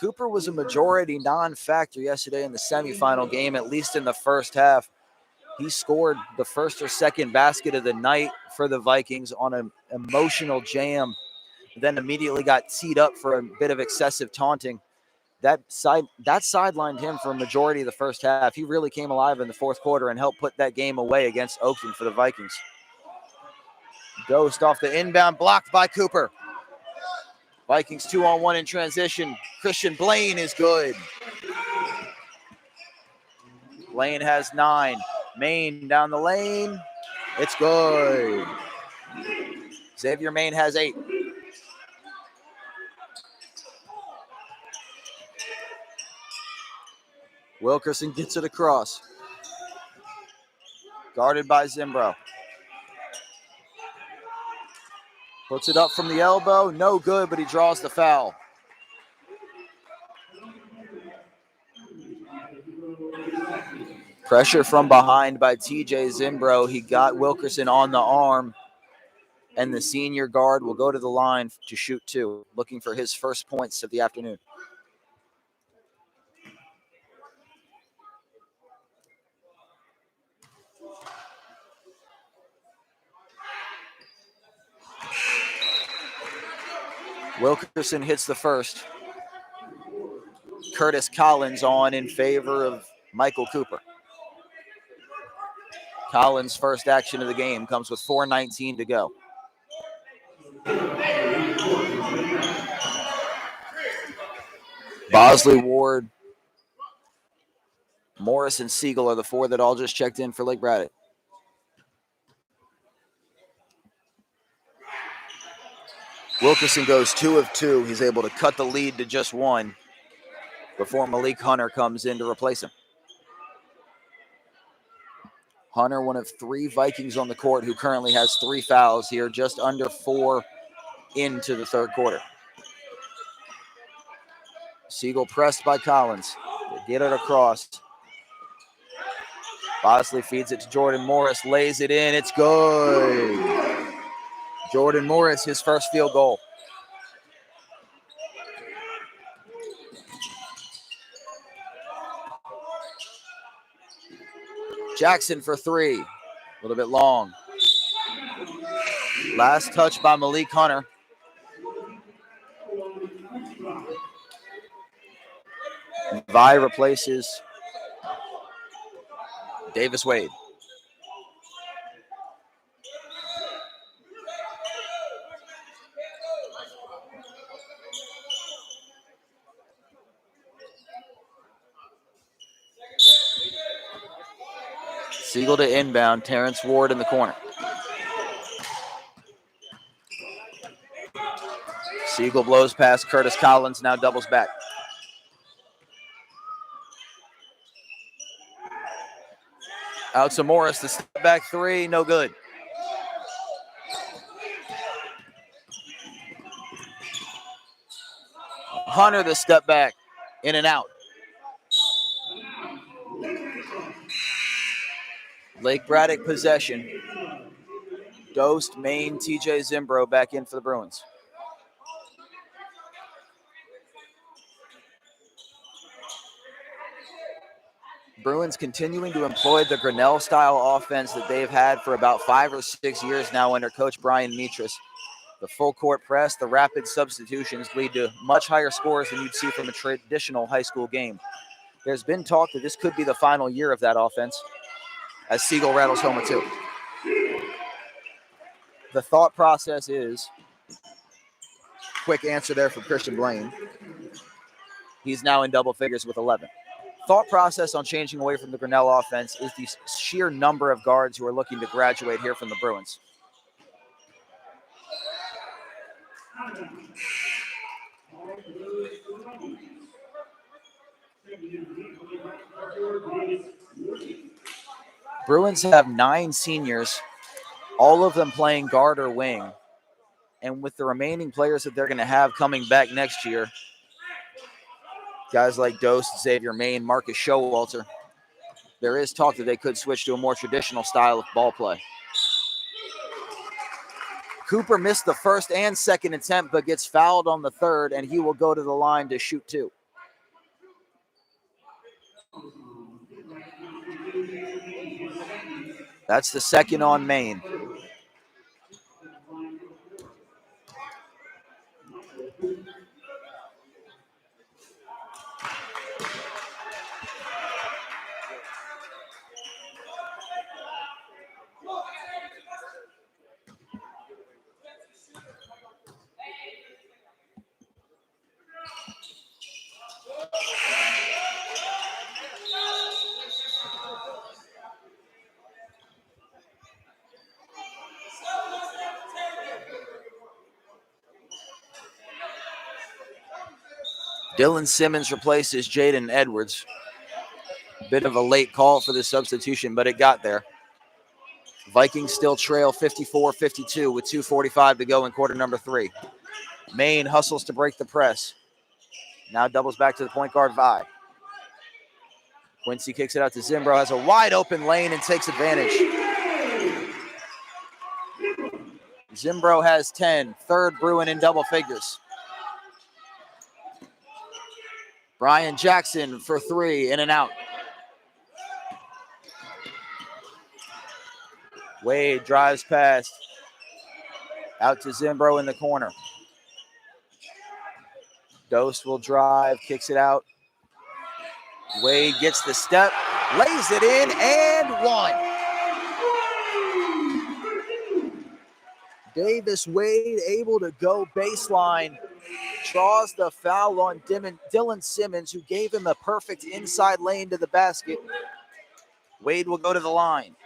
Cooper was a majority non-factor yesterday in the semifinal game, at least in the first half. He scored the first or second basket of the night for the Vikings on an emotional jam, then immediately got teed up for a bit of excessive taunting. That sidelined him for a majority of the first half. He really came alive in the fourth quarter and helped put that game away against Oakland for the Vikings. Ghost off the inbound, blocked by Cooper. Vikings 2-on-1 in transition. Christian Blaine is good. Blaine has 9. Maine down the lane. It's good. Xavier Maine has 8. Wilkerson gets it across. Guarded by Zimbro. Puts it up from the elbow. No good, but he draws the foul. Pressure from behind by TJ Zimbro. He got Wilkerson on the arm. And the senior guard will go to the line to shoot two, looking for his first points of the afternoon. Wilkerson hits the first. Curtis Collins on in favor of Michael Cooper. Collins' first action of the game comes with 4:19 to go. Bosley, Ward, Morris, and Siegel are the 4 that all just checked in for Lake Braddock. Wilkerson goes 2 of 2. He's able to cut the lead to just 1 before Malik Hunter comes in to replace him. Hunter, one of 3 Vikings on the court, who currently has 3 fouls here, just under 4 into the third quarter. Siegel pressed by Collins. They get it across. Bosley feeds it to Jordan Morris, lays it in. It's good. Jordan Morris, his first field goal. Jackson for three. A little bit long. Last touch by Malik Hunter. Vi replaces Davis Wade. Siegel to inbound. Terrence Ward in the corner. Siegel blows past Curtis Collins, now doubles back. Out to Morris, the step back three, no good. Hunter, the step back, in and out. Lake Braddock possession. Dost, Maine, TJ Zimbro back in for the Bruins. Bruins continuing to employ the Grinnell-style offense that they've had for about 5 or 6 years now under Coach Brian Metris. The full court press, the rapid substitutions lead to much higher scores than you'd see from a traditional high school game. There's been talk that this could be the final year of that offense as Siegel rattles home a two. The thought process is, quick answer there from Christian Blaine. He's now in double figures with 11. Thought process on changing away from the Grinnell offense is the sheer number of guards who are looking to graduate here from the Bruins. Bruins have 9 seniors, all of them playing guard or wing. And with the remaining players that they're going to have coming back next year, guys like Dost, Xavier Maine, Marcus Showalter, there is talk that they could switch to a more traditional style of ball play. Cooper missed the first and second attempt, but gets fouled on the third, and he will go to the line to shoot two. That's the second on Maine. Dylan Simmons replaces Jaden Edwards. Bit of a late call for the substitution, but it got there. Vikings still trail 54-52 with 2:45 to go in quarter number 3. Maine hustles to break the press. Now doubles back to the point guard, Vi. Quincy kicks it out to Zimbro, has a wide open lane and takes advantage. Zimbro has 10, third Bruin in double figures. Brian Jackson for 3, in and out. Wade drives past. Out to Zimbro in the corner. Dost will drive, kicks it out. Wade gets the step, lays it in, and one. Davis Wade able to go baseline. Draws the foul on Dylan Simmons, who gave him a perfect inside lane to the basket. Wade will go to the line.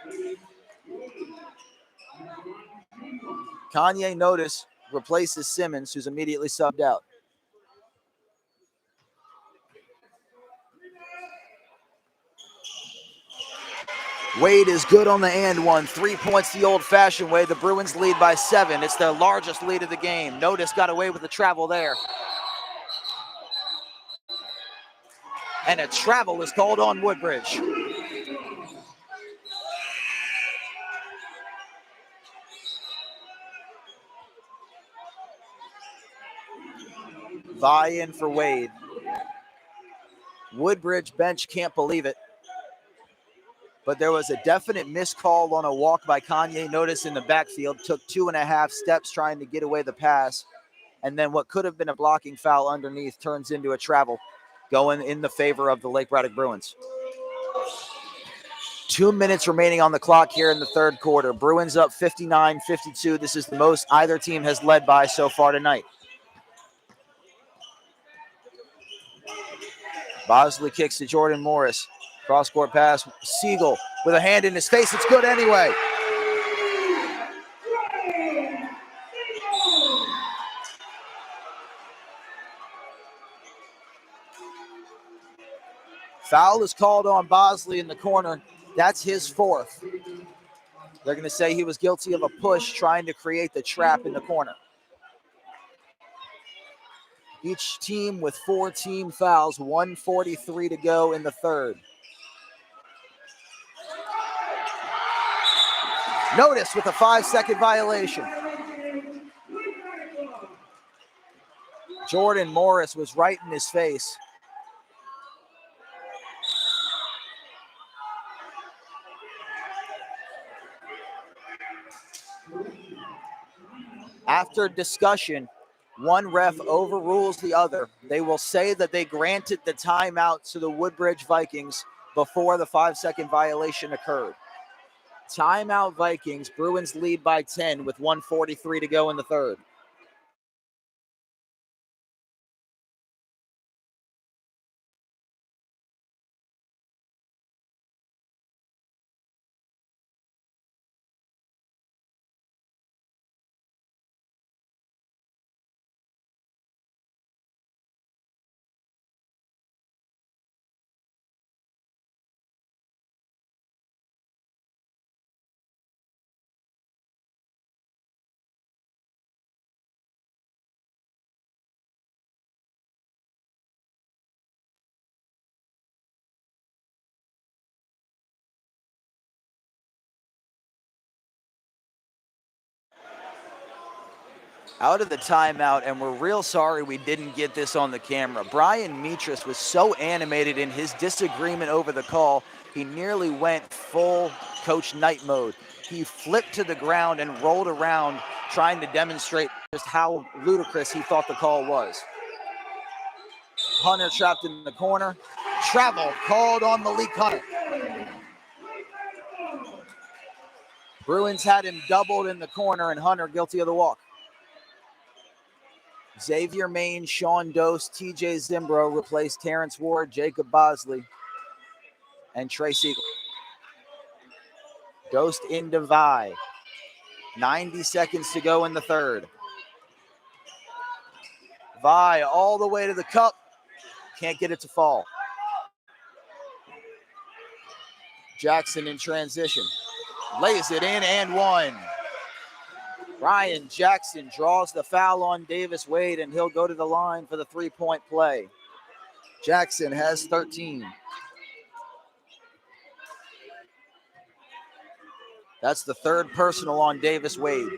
Kanye Notice replaces Simmons, who's immediately subbed out. Wade is good on the and one. 3 points the old-fashioned way. The Bruins lead by 7. It's their largest lead of the game. Notice got away with the travel there. And a travel is called on Woodbridge. Vi in for Wade. Woodbridge bench can't believe it. But there was a definite missed call on a walk by Kanye Notice in the backfield. Took 2.5 steps trying to get away the pass. And then what could have been a blocking foul underneath turns into a travel going in the favor of the Lake Braddock Bruins. 2 minutes remaining on the clock here in the third quarter. Bruins up 59-52. This is the most either team has led by so far tonight. Bosley kicks to Jordan Morris. Cross-court pass. Siegel with a hand in his face. It's good anyway. Foul is called on Bosley in the corner. That's his fourth. They're going to say he was guilty of a push trying to create the trap in the corner. Each team with 4 team fouls, 1:43 to go in the third. Notice with a 5-second violation. Jordan Morris was right in his face. After discussion, one ref overrules the other. They will say that they granted the timeout to the Woodbridge Vikings before the 5-second violation occurred. Timeout Vikings. Bruins lead by 10 with 1:43 to go in the third. Out of the timeout, and we're real sorry we didn't get this on the camera. Brian Metris was so animated in his disagreement over the call, he nearly went full Coach Knight mode. He flipped to the ground and rolled around trying to demonstrate just how ludicrous he thought the call was. Hunter trapped in the corner. Travel called on Malik Hunter. Bruins had him doubled in the corner, and Hunter guilty of the walk. Xavier Maine, Sean Dost, TJ Zimbro replaced Terrence Ward, Jacob Bosley, and Trey Siegel. Dost into Vi. 90 seconds to go in the third. Vi all the way to the cup. Can't get it to fall. Jackson in transition. Lays it in and one. Ryan Jackson draws the foul on Davis Wade, and he'll go to the line for the 3-point play. Jackson has 13. That's the third personal on Davis Wade.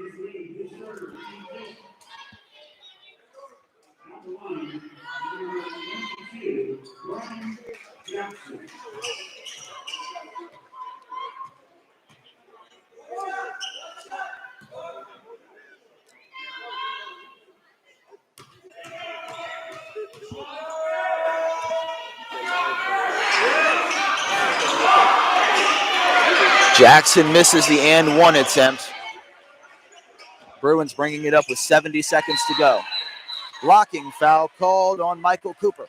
Jackson misses the and one attempt. Bruins bringing it up with 70 seconds to go. Blocking foul called on Michael Cooper.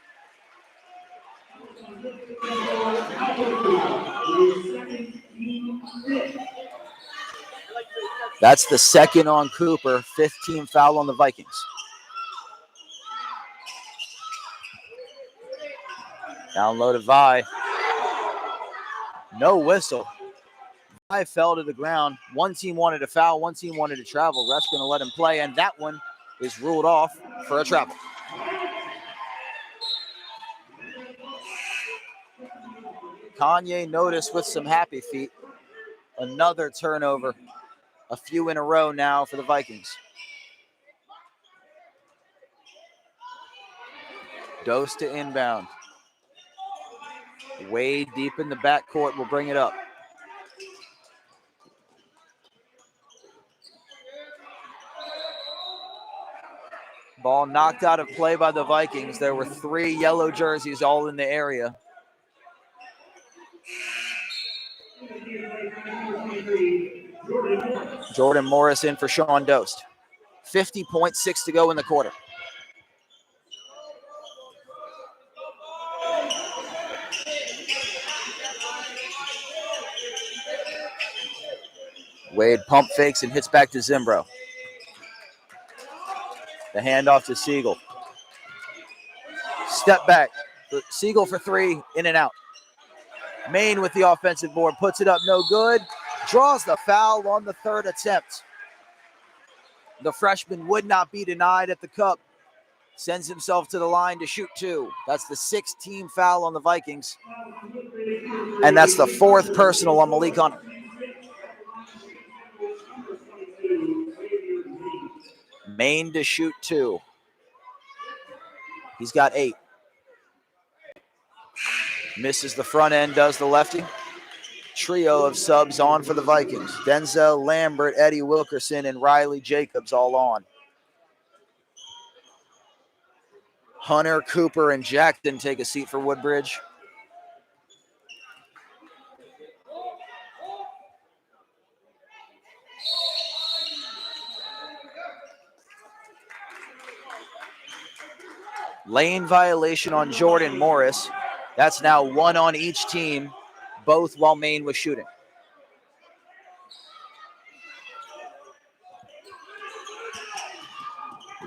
That's the second on Cooper, 15 foul on the Vikings. Down low to Vi. No whistle. Vi fell to the ground. One team wanted a foul, one team wanted to travel. Ref's going to let him play, and that one is ruled off for a travel. Kanye Notice with some happy feet. Another turnover. A few in a row now for the Vikings. Dose to inbound. Wade deep in the backcourt will bring it up. Ball knocked out of play by the Vikings. There were 3 yellow jerseys all in the area. Jordan Morris in for Sean Dost. 50.6 to go in the quarter. Wade pump fakes and hits back to Zimbro. The handoff to Siegel. Step back. Siegel for 3, in and out. Maine with the offensive board, puts it up, no good. Draws the foul on the 3rd attempt. The freshman would not be denied at the cup. Sends himself to the line to shoot 2. That's the 6th team foul on the Vikings. And that's the 4th personal on Malik Hunter. Maine to shoot 2. He's got 8. Misses the front end, does the lefty. Trio of subs on for the Vikings. Denzel Lambert, Eddie Wilkerson, and Riley Jacobs all on. Hunter, Cooper, and Jackson take a seat for Woodbridge. Lane violation on Jordan Morris. That's now 1 on each team, both while Maine was shooting.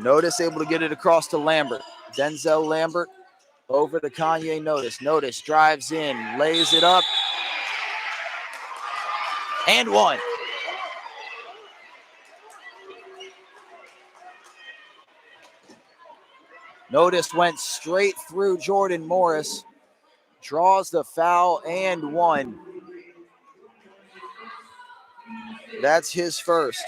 Notice able to get it across to Lambert. Denzel Lambert over to Kanye Notice. Notice drives in, lays it up, and 1. Notice went straight through Jordan Morris. Draws the foul and 1. That's his first.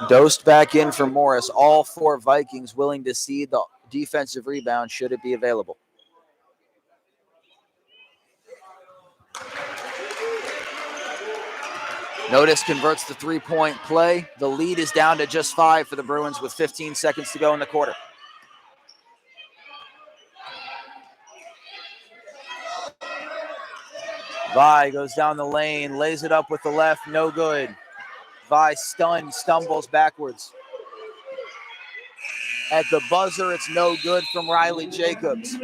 Dosed back in for Morris. All 4 Vikings willing to cede the defensive rebound should it be available. Notice converts the 3-point play. The lead is down to just 5 for the Bruins with 15 seconds to go in the quarter. Vi goes down the lane, lays it up with the left, no good. Vi stunned, stumbles backwards. At the buzzer, it's no good from Riley Jacobs.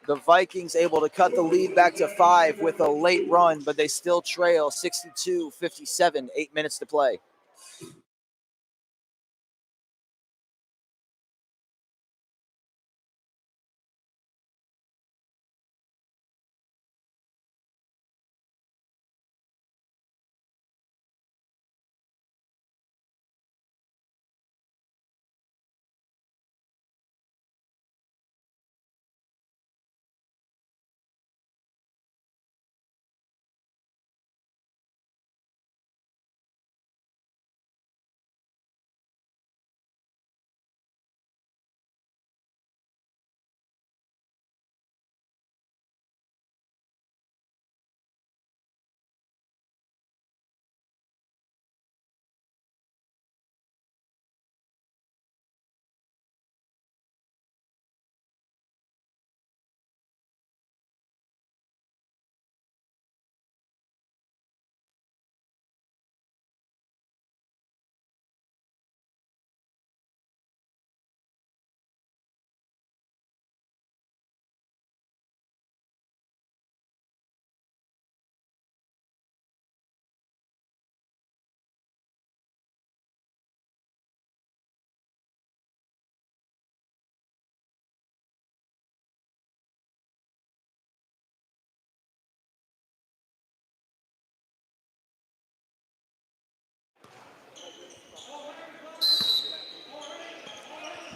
The Vikings able to cut the lead back to 5 with a late run, but they still trail 62-57, 8 minutes to play.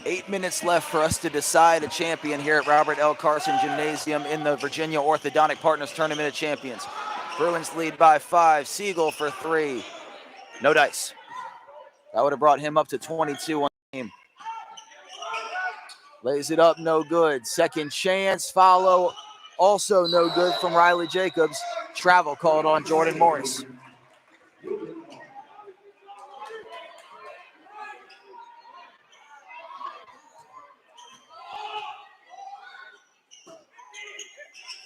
Eight minutes left for us to decide a champion here at Robert L. Carson Gymnasium in the Virginia Orthodontic Partners Tournament of Champions. Bruins lead by 5. Siegel for 3. No dice. That would have brought him up to 22 on the game. Lays it up, no good. Second chance, follow, also no good from Riley Jacobs. Travel called on Jordan Morris.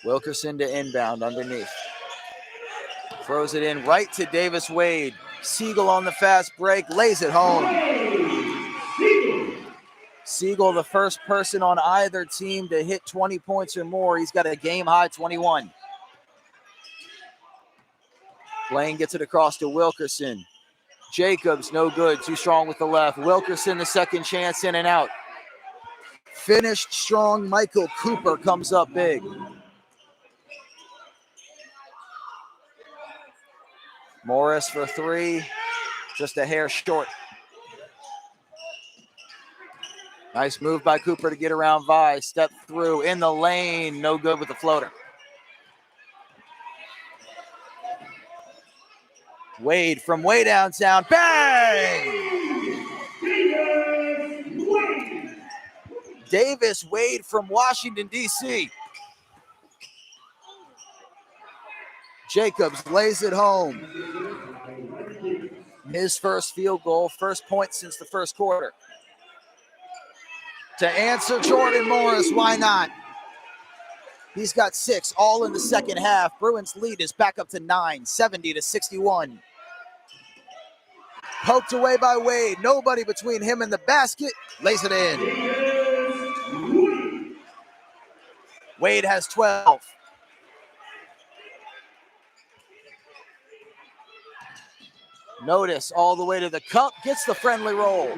Wilkerson to inbound underneath. Throws it in right to Davis Wade. Siegel on the fast break, lays it home. Siegel, the first person on either team to hit 20 points or more. He's got a game-high 21. Blaine gets it across to Wilkerson. Jacobs, no good, too strong with the left. Wilkerson, the second chance, in and out. Finished strong, Michael Cooper comes up big. Morris for 3, just a hair short. Nice move by Cooper to get around Vi. Step through in the lane. No good with the floater. Wade from way downtown. Bang! Davis Wade from Washington, D.C. Jacobs lays it home. His first field goal, first point since the first quarter. To answer Jordan Morris, why not? He's got 6, all in the second half. Bruins lead is back up to 9, 70-61. Poked away by Wade. Nobody between him and the basket. Lays it in. Wade has 12. Notice all the way to the cup. Gets the friendly roll.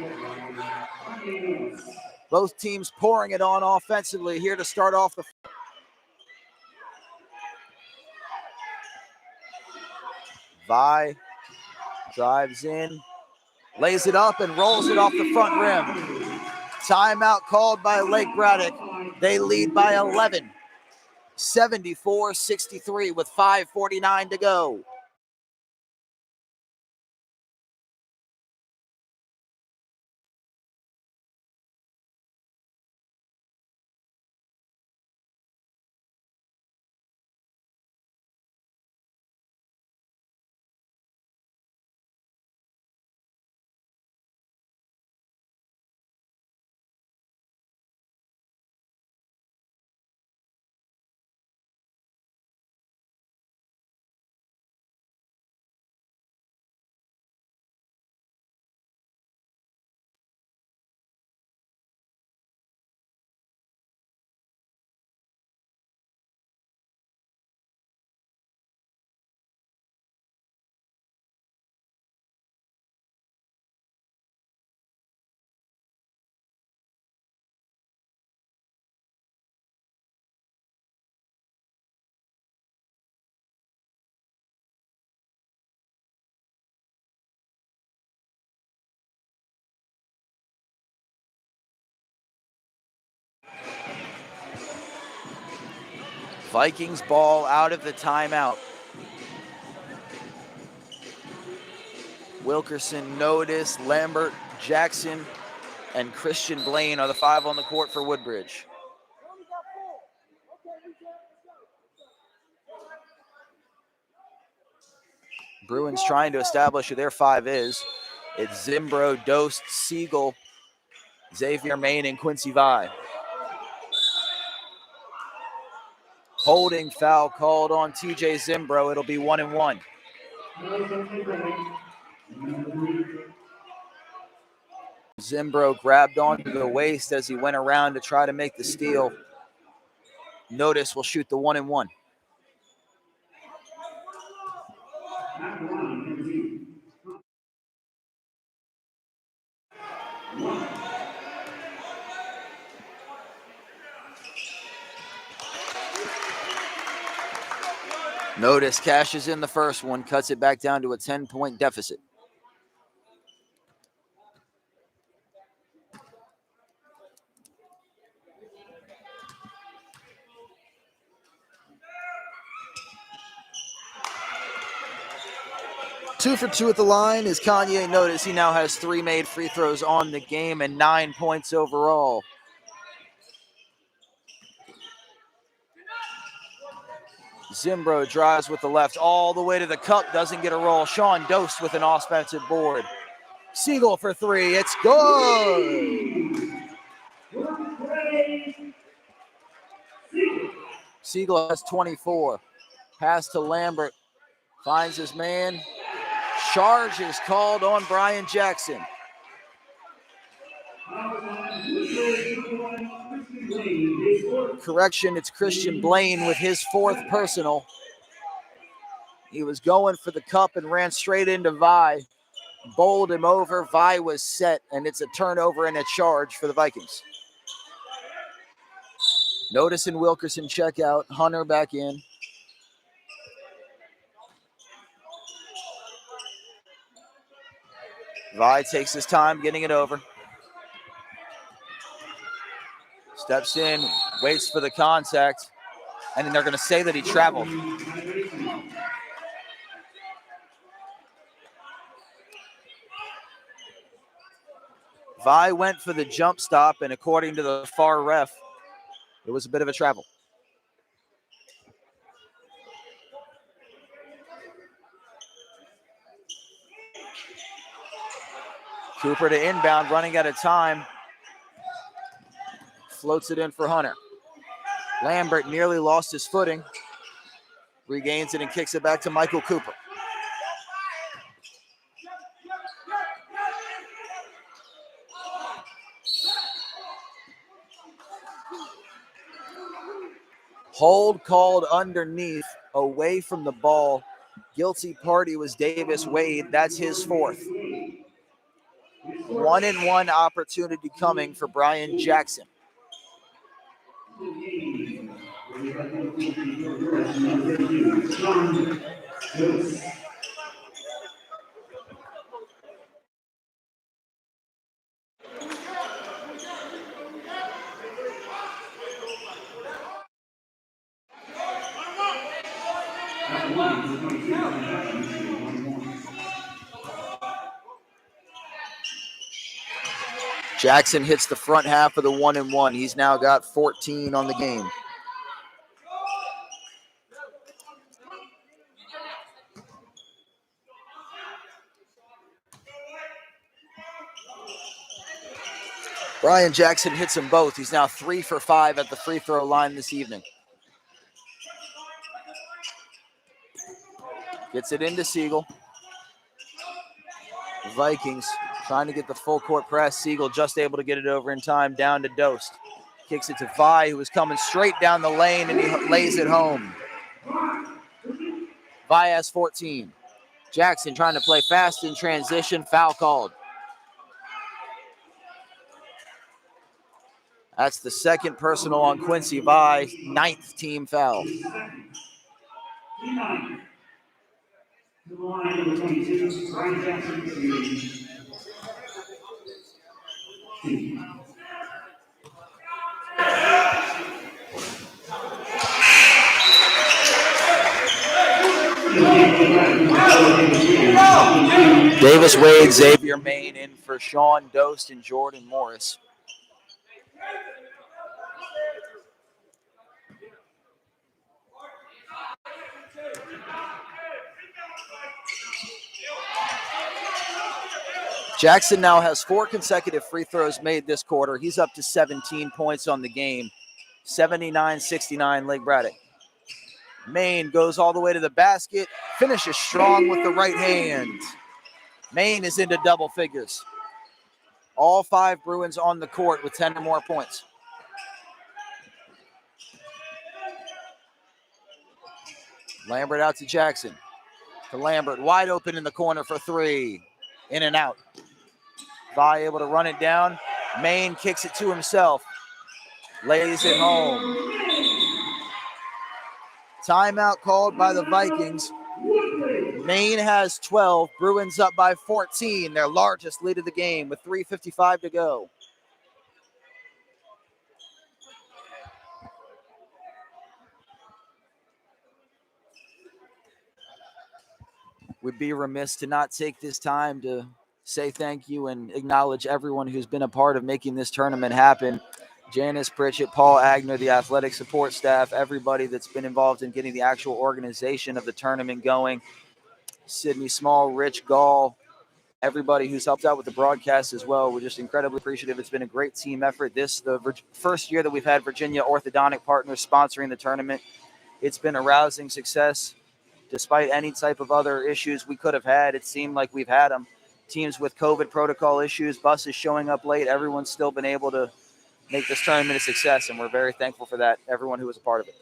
Both teams pouring it on offensively here to start off the. Vi drives in, lays it up, and rolls it off the front rim. Timeout called by Lake Braddock. They lead by 11, 74-63 with 5:49 to go. Vikings ball out of the timeout. Wilkerson, Notice, Lambert, Jackson, and Christian Blaine are the 5 on the court for Woodbridge. Bruins trying to establish who their 5 is. It's Zimbro, Dost, Siegel, Xavier Main, and Quincy Vi. Holding foul called on TJ Zimbro. It'll be 1-1. Zimbro grabbed onto the waist as he went around to try to make the steal. Notice will shoot the 1-1. Notice cashes in the first one, cuts it back down to a 10-point deficit. 2 for 2 at the line. As Kanye noticed, he now has 3 made free throws on the game and 9 points overall. Zimbro drives with the left all the way to the cup, doesn't get a roll. Sean Dost with an offensive board. Siegel for 3, it's good! Siegel has 24. Pass to Lambert, finds his man. Charge is called on Brian Jackson. Correction, it's Christian Blaine with his 4th personal. He was going for the cup and ran straight into Vi. Bowled him over. Vi was set, and it's a turnover and a charge for the Vikings. Notice and Wilkerson check out. Hunter back in. Vi takes his time getting it over. Steps in, waits for the contact, and then they're going to say that he traveled. Vi went for the jump stop, and according to the far ref, it was a bit of a travel. Cooper to inbound, running out of time. Floats it in for Hunter. Lambert nearly lost his footing. Regains it and kicks it back to Michael Cooper. Hold called underneath, away from the ball. Guilty party was Davis Wade. That's his 4th. 1-and-1 opportunity coming for Brian Jackson. Jackson hits the front half of the 1-and-1. He's now got 14 on the game. Brian Jackson hits them both. He's now 3 for 5 at the free throw line this evening. Gets it into Siegel. Vikings trying to get the full court press. Siegel just able to get it over in time, down to Dost. Kicks it to Vi, who was coming straight down the lane, and he lays it home. Vi has 14. Jackson trying to play fast in transition. Foul called. That's the 2nd personal on Quincy Vi. 9th team foul. Davis Wade, Xavier Maine in for Sean Dost and Jordan Morris. Jackson now has 4 consecutive free throws made this quarter. He's up to 17 points on the game. 79-69 Lake Braddock. Maine goes all the way to the basket, finishes strong with the right hand. Maine is into double figures. All 5 Bruins on the court with 10 or more points. Lambert out to Jackson. To Lambert, wide open in the corner for 3. In and out. Vi able to run it down. Maine kicks it to himself. Lays it home. Timeout called by the Vikings. Maine has 12. Bruins up by 14. Their largest lead of the game with 3:55 to go. We'd be remiss to not take this time to say thank you and acknowledge everyone who's been a part of making this tournament happen. Janice Pritchett, Paul Agner, the athletic support staff, everybody that's been involved in getting the actual organization of the tournament going. Sydney Small, Rich Gall, everybody who's helped out with the broadcast as well. We're just incredibly appreciative. It's been a great team effort. This the first year that we've had Virginia Orthodontic Partners sponsoring the tournament. It's been a rousing success. Despite any type of other issues we could have had, it seemed like we've had them. Teams with COVID protocol issues, buses showing up late, everyone's still been able to make this tournament a success, and we're very thankful for that, everyone who was a part of it.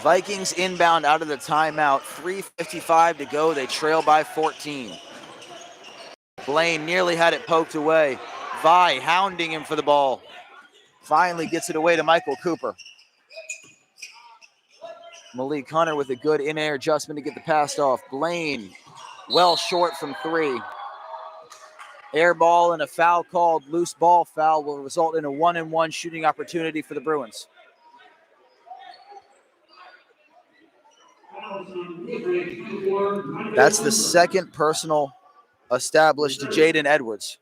Vikings inbound out of the timeout, 3:55 to go. They trail by 14. Blaine nearly had it poked away. Vi hounding him for the ball. Finally gets it away to Michael Cooper. Malik Hunter with a good in-air adjustment to get the pass off. Blaine well short from three. Air ball and a foul called. Loose ball foul will result in a 1-and-1 shooting opportunity for the Bruins. That's the second personal established to Jaden Edwards.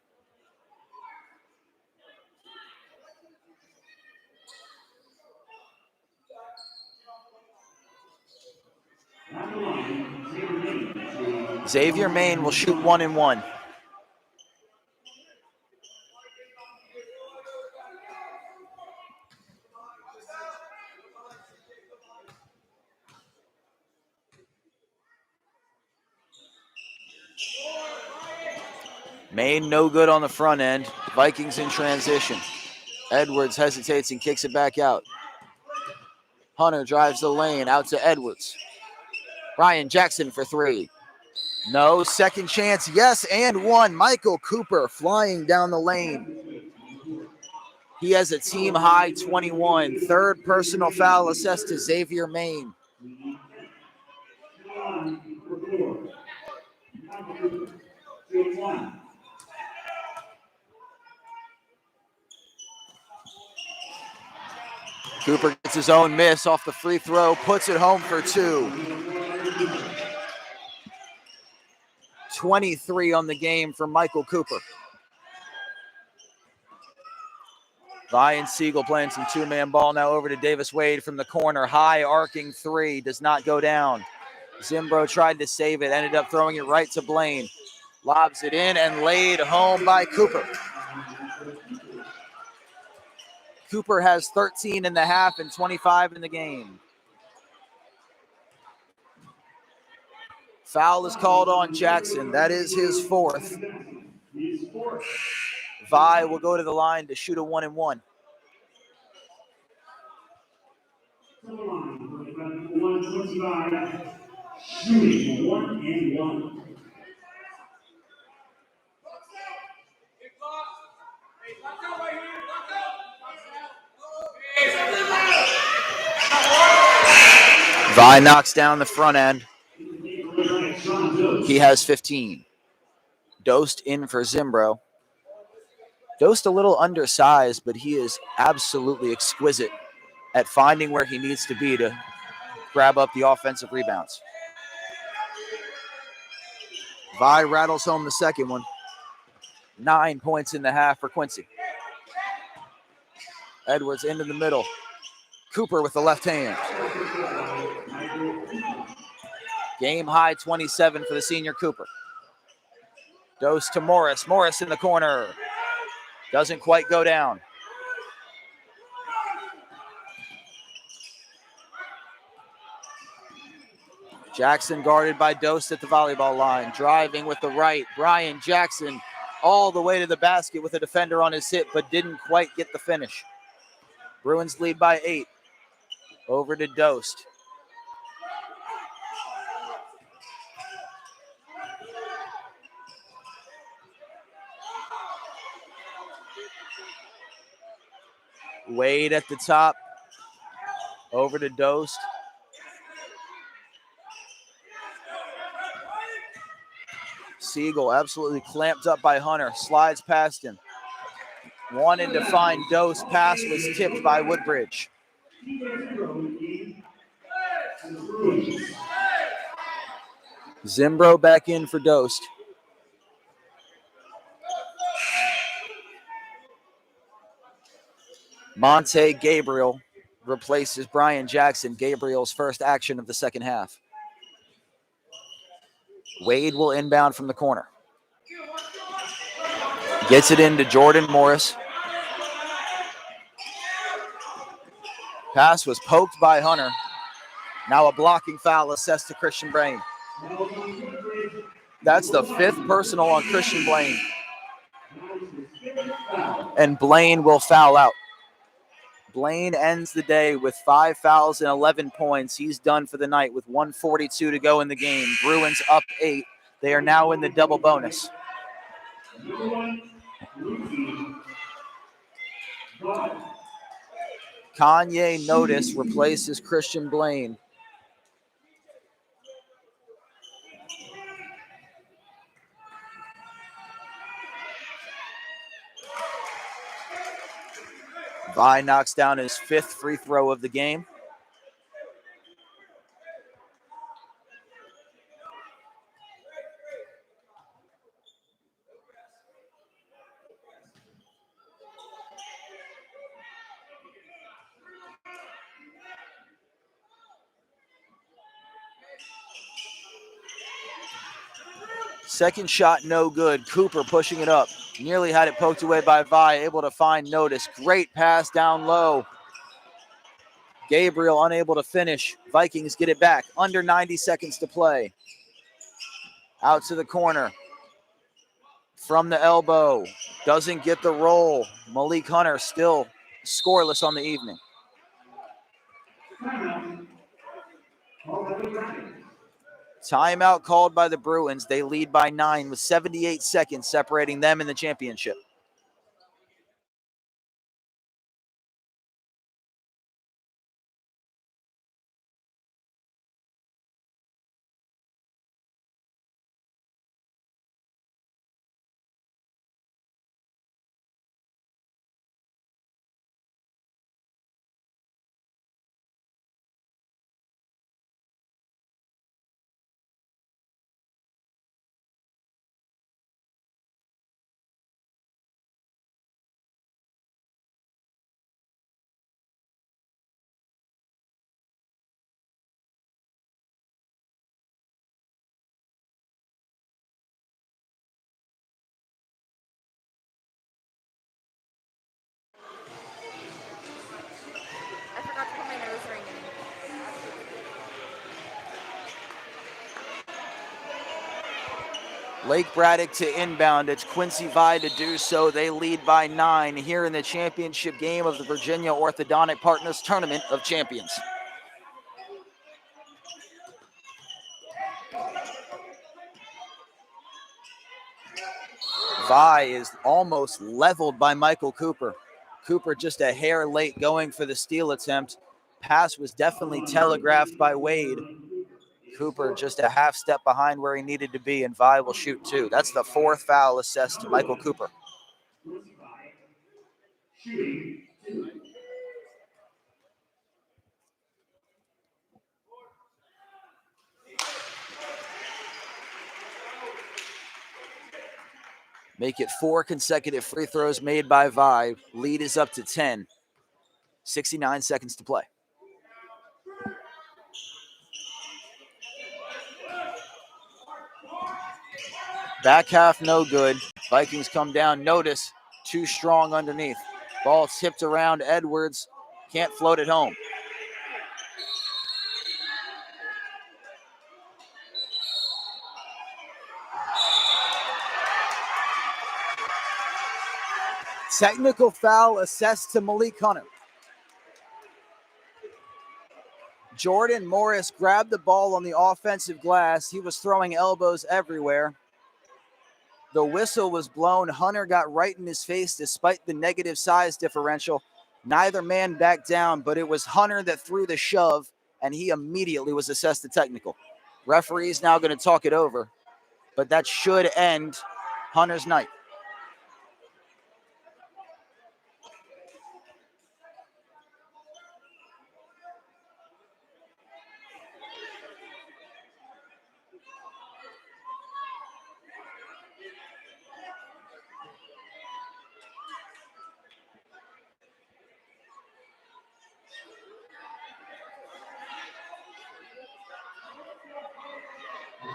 Xavier Main will shoot 1-and-1. Main no good on the front end. Vikings in transition. Edwards hesitates and kicks it back out. Hunter drives the lane out to Edwards. Ryan Jackson for three. No, second chance, yes, and one. Michael Cooper flying down the lane. He has a team-high 21. Third personal foul assessed to Xavier Main. Cooper gets his own miss off the free throw, puts it home for two. 23 on the game for Michael Cooper. Vi and Siegel playing some two-man ball now over to Davis Wade from the corner. High arcing three, does not go down. Zimbro tried to save it, ended up throwing it right to Blaine. Lobs it in and laid home by Cooper. Cooper has 13 in the half and 25 in the game. Foul is called on Jackson. That is his fourth. Vi will go to the line to shoot a 1-and-1. Shooting 1-and-1. Vi knocks down the front end. He has 15. Dost in for Zimbro. Dost a little undersized, but he is absolutely exquisite at finding where he needs to be to grab up the offensive rebounds. Vi rattles home the second one. 9 points in the half for Quincy. Edwards into the middle. Cooper with the left hand. Game high 27 for the senior Cooper. Dose to Morris. Morris in the corner. Doesn't quite go down. Jackson guarded by Dose at the volleyball line. Driving with the right. Brian Jackson all the way to the basket with a defender on his hip, but didn't quite get the finish. Bruins lead by 8. Over to Dost. Wade at the top. Over to Dost. Siegel absolutely clamped up by Hunter. Slides past him. Wanted to find Dost. Pass was tipped by Woodbridge. Zimbro back in for Dost. Monte Gabriel replaces Brian Jackson. Gabriel's first action of the second half. Wade will inbound from the corner. Gets it into Jordan Morris. Pass was poked by Hunter. Now a blocking foul assessed to Christian Blaine. That's the 5th personal on Christian Blaine. And Blaine will foul out. Blaine ends the day with 5 fouls and 11 points. He's done for the night with 1:42 to go in the game. Bruins up 8. They are now in the double bonus. Kanye Notice replaces Christian Blaine. Vi knocks down his 5th free throw of the game. Second shot, no good. Cooper pushing it up. Nearly had it poked away by Vi, able to find Notice. Great pass down low. Gabriel unable to finish. Vikings get it back. Under 90 seconds to play. Out to the corner. From the elbow. Doesn't get the roll. Malik Hunter still scoreless on the evening. Timeout called by the Bruins. They lead by 9 with 78 seconds separating them in the championship. Lake Braddock to inbound. It's Quincy Vi to do so. They lead by 9 here in the championship game of the Virginia Orthodontic Partners Tournament of Champions. Vi is almost leveled by Michael Cooper. Cooper just a hair late going for the steal attempt. Pass was definitely telegraphed by Wade. Cooper just a half step behind where he needed to be, and Vi will shoot 2. That's the 4th foul assessed to Michael Cooper. Make it 4 consecutive free throws made by Vi. Lead is up to 10. 69 seconds to play. Back half, no good. Vikings come down. Notice, too strong underneath. Ball tipped around. Edwards can't float it home. Technical foul assessed to Malik Hunter. Jordan Morris grabbed the ball on the offensive glass. He was throwing elbows everywhere. The whistle was blown. Hunter got right in his face despite the negative size differential. Neither man backed down, but it was Hunter that threw the shove, and he immediately was assessed a technical. Referee's now going to talk it over, but that should end Hunter's night.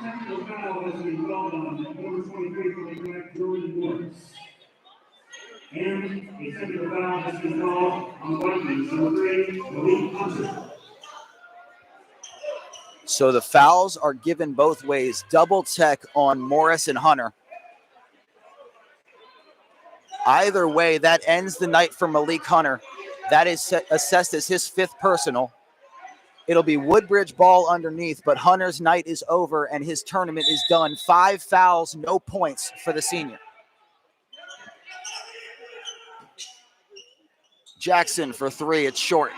Technical foul has been called on number 23 for the correct Jordan Morris. And a technical foul has been called on Vikings number 3, Malik Hunter. So the fouls are given both ways. Double tech on Morris and Hunter. Either way, that ends the night for Malik Hunter. That is assessed as his 5th personal. It'll be Woodbridge ball underneath, but Hunter's night is over and his tournament is done. 5 fouls, no points for the senior. Jackson for 3, it's short.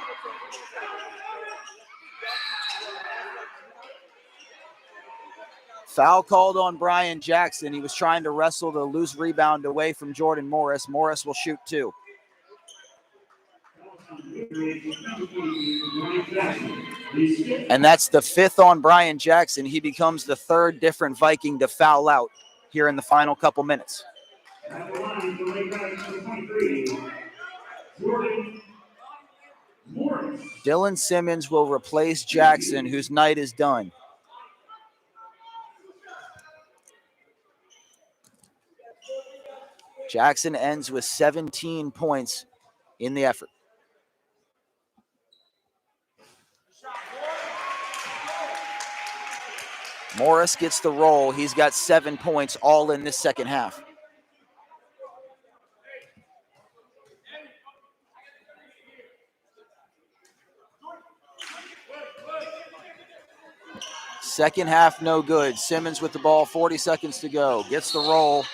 Foul called on Brian Jackson. He was trying to wrestle the loose rebound away from Jordan Morris. Morris will shoot 2. And that's the 5th on Brian Jackson. He becomes the 3rd different Viking to foul out here in the final couple minutes. Dylan Simmons will replace Jackson, whose night is done. Jackson ends with 17 points in the effort. Morris gets the roll. He's got 7 points all in this second half. Second half, no good. Simmons with the ball, 40 seconds to go. Gets the roll,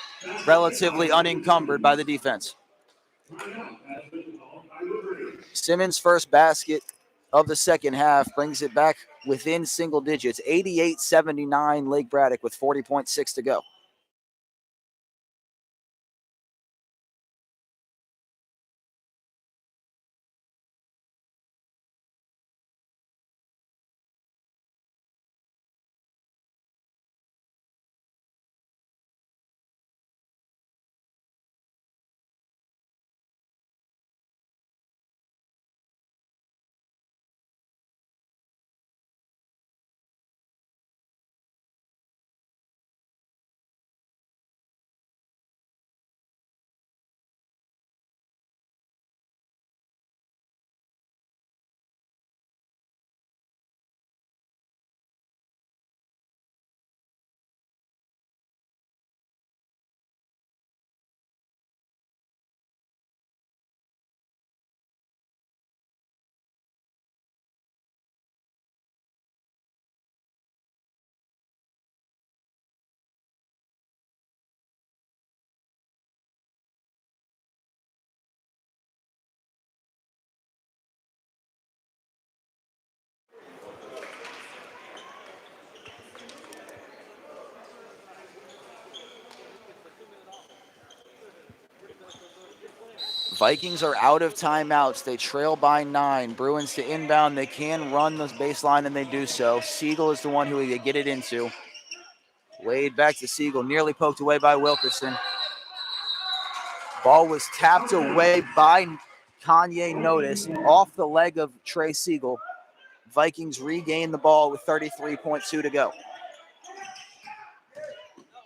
relatively unencumbered by the defense. Simmons' first basket of the second half brings it back within single digits. 88-79 Lake Braddock with 40.6 to go. Vikings are out of timeouts. They trail by 9. Bruins to inbound. They can run the baseline, and they do so. Siegel is the one who they get it into. Wade back to Siegel. Nearly poked away by Wilkerson. Ball was tapped away by Kanye Notice off the leg of Trey Siegel. Vikings regain the ball with 33.2 to go.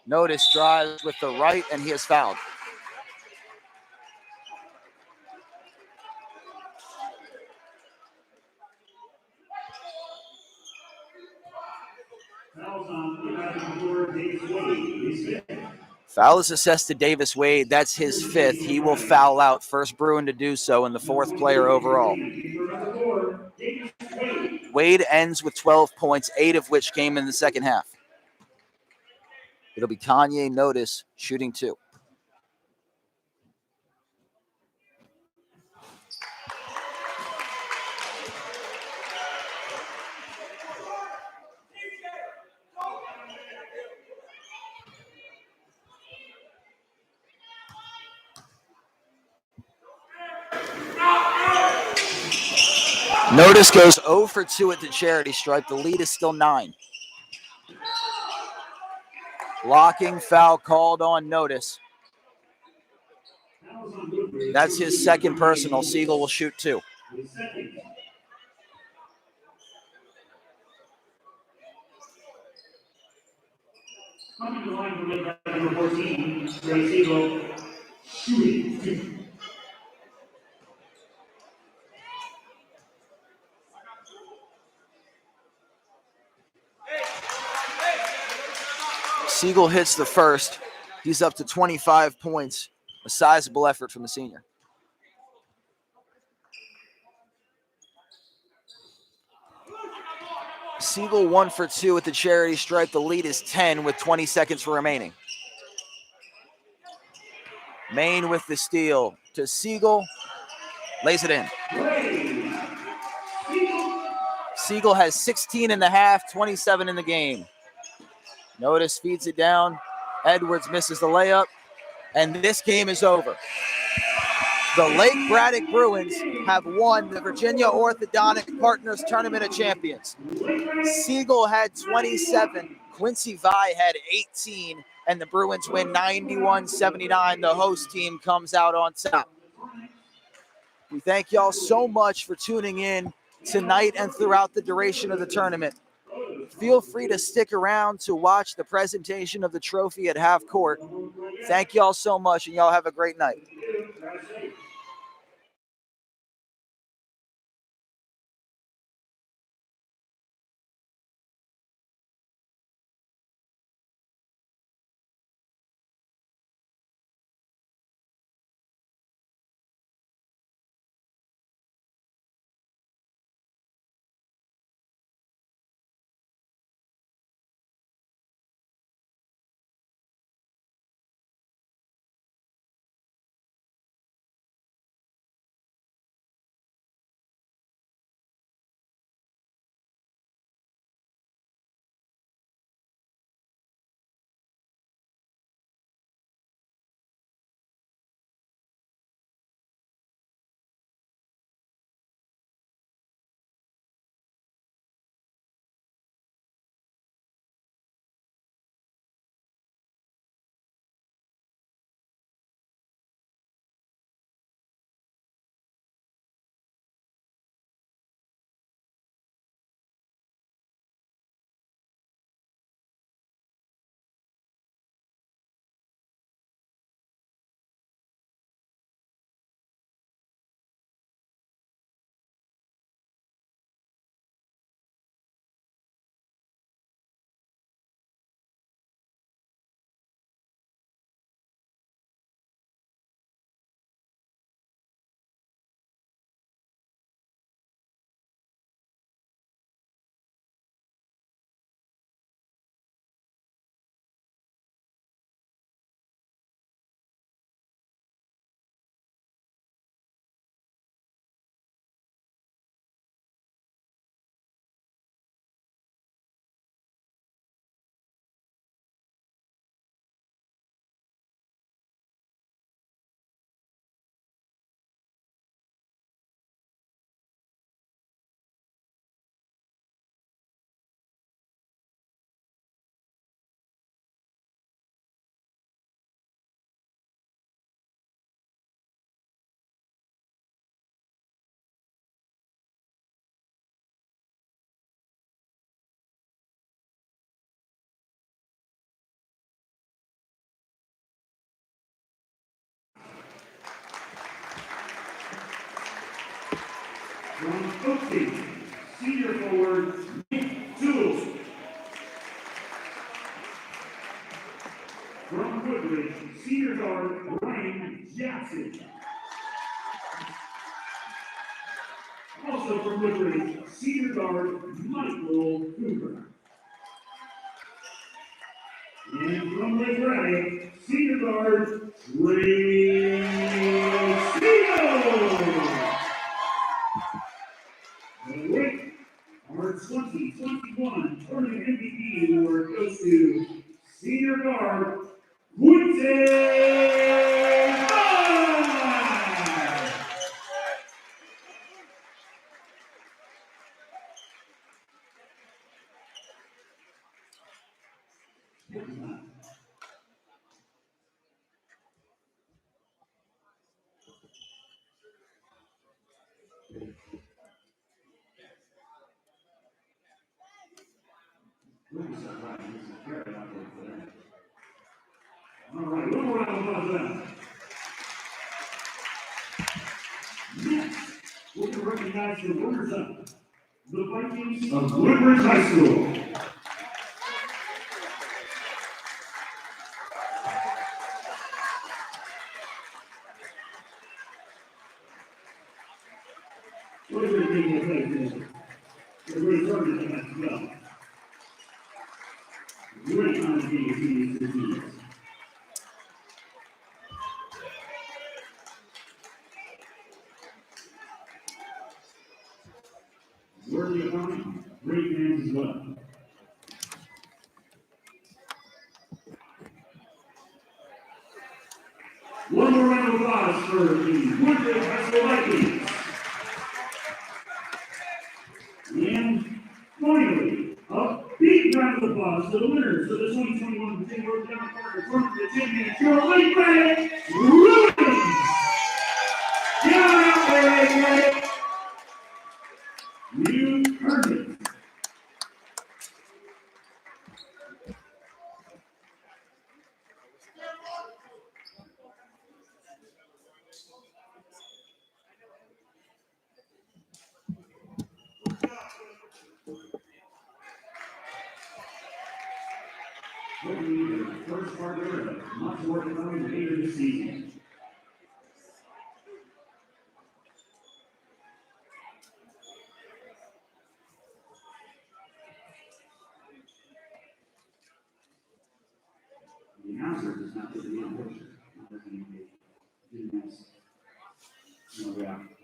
Notice drives with the right, and he is fouled. Foul is assessed to Davis Wade. That's his 5th. He will foul out. First Bruin to do so and the 4th player overall. Wade ends with 12 points, 8 of which came in the second half. It'll be Kanye Notice shooting 2. Notice goes 0 for 2 at the charity stripe. The lead is still 9. Blocking foul called on Notice. That's his second personal. Siegel will shoot 2. Coming to the line for number 14, Ray Siegel, shooting 2. Siegel hits the first. He's up to 25 points. A sizable effort from the senior. Siegel 1 for 2 at the charity stripe. The lead is 10 with 20 seconds remaining. Maine with the steal to Siegel. Lays it in. Siegel has 16 in the half, 27 in the game. Notice feeds it down. Edwards misses the layup. And this game is over. The Lake Braddock Bruins have won the Virginia Orthodontic Partners Tournament of Champions. Siegel had 27, Quincy Vi had 18, and the Bruins win 91-79. The host team comes out on top. We thank y'all so much for tuning in tonight and throughout the duration of the tournament. Feel free to stick around to watch the presentation of the trophy at half court. Thank y'all so much, and y'all have a great night. From 50, senior forward, Nick Tools. From Woodbridge, senior guard, Ryan Jackson. Also Also from Woodbridge, senior guard Michael Cooper. And from Braddock, senior guard Ray And with our 2021 tournament MVP award goes to senior guard Woodbridge. All right, one more round of applause then. Next, we're going to recognize the runners-up, the Vikings of Woodbridge High School. What is your name? The great runners that have to go. Great honor to be with you. Worthy of honor, great fans as well. One more round of applause for the Woodbridge High School Vikings. And finally, a big round of applause for the winners of the 2021 Virginia World Tournament Tournament Champions, your Woodbridge Bruins. Get on out there, everybody. You earned it. What we need is the first part of it. Much more to come later this season. The announcer does not get the unfortunate.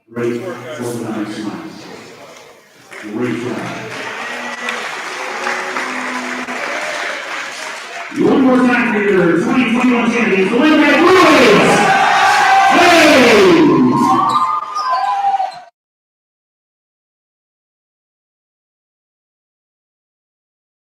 Great organized smiles. Great job. One more time for your 2021 champions.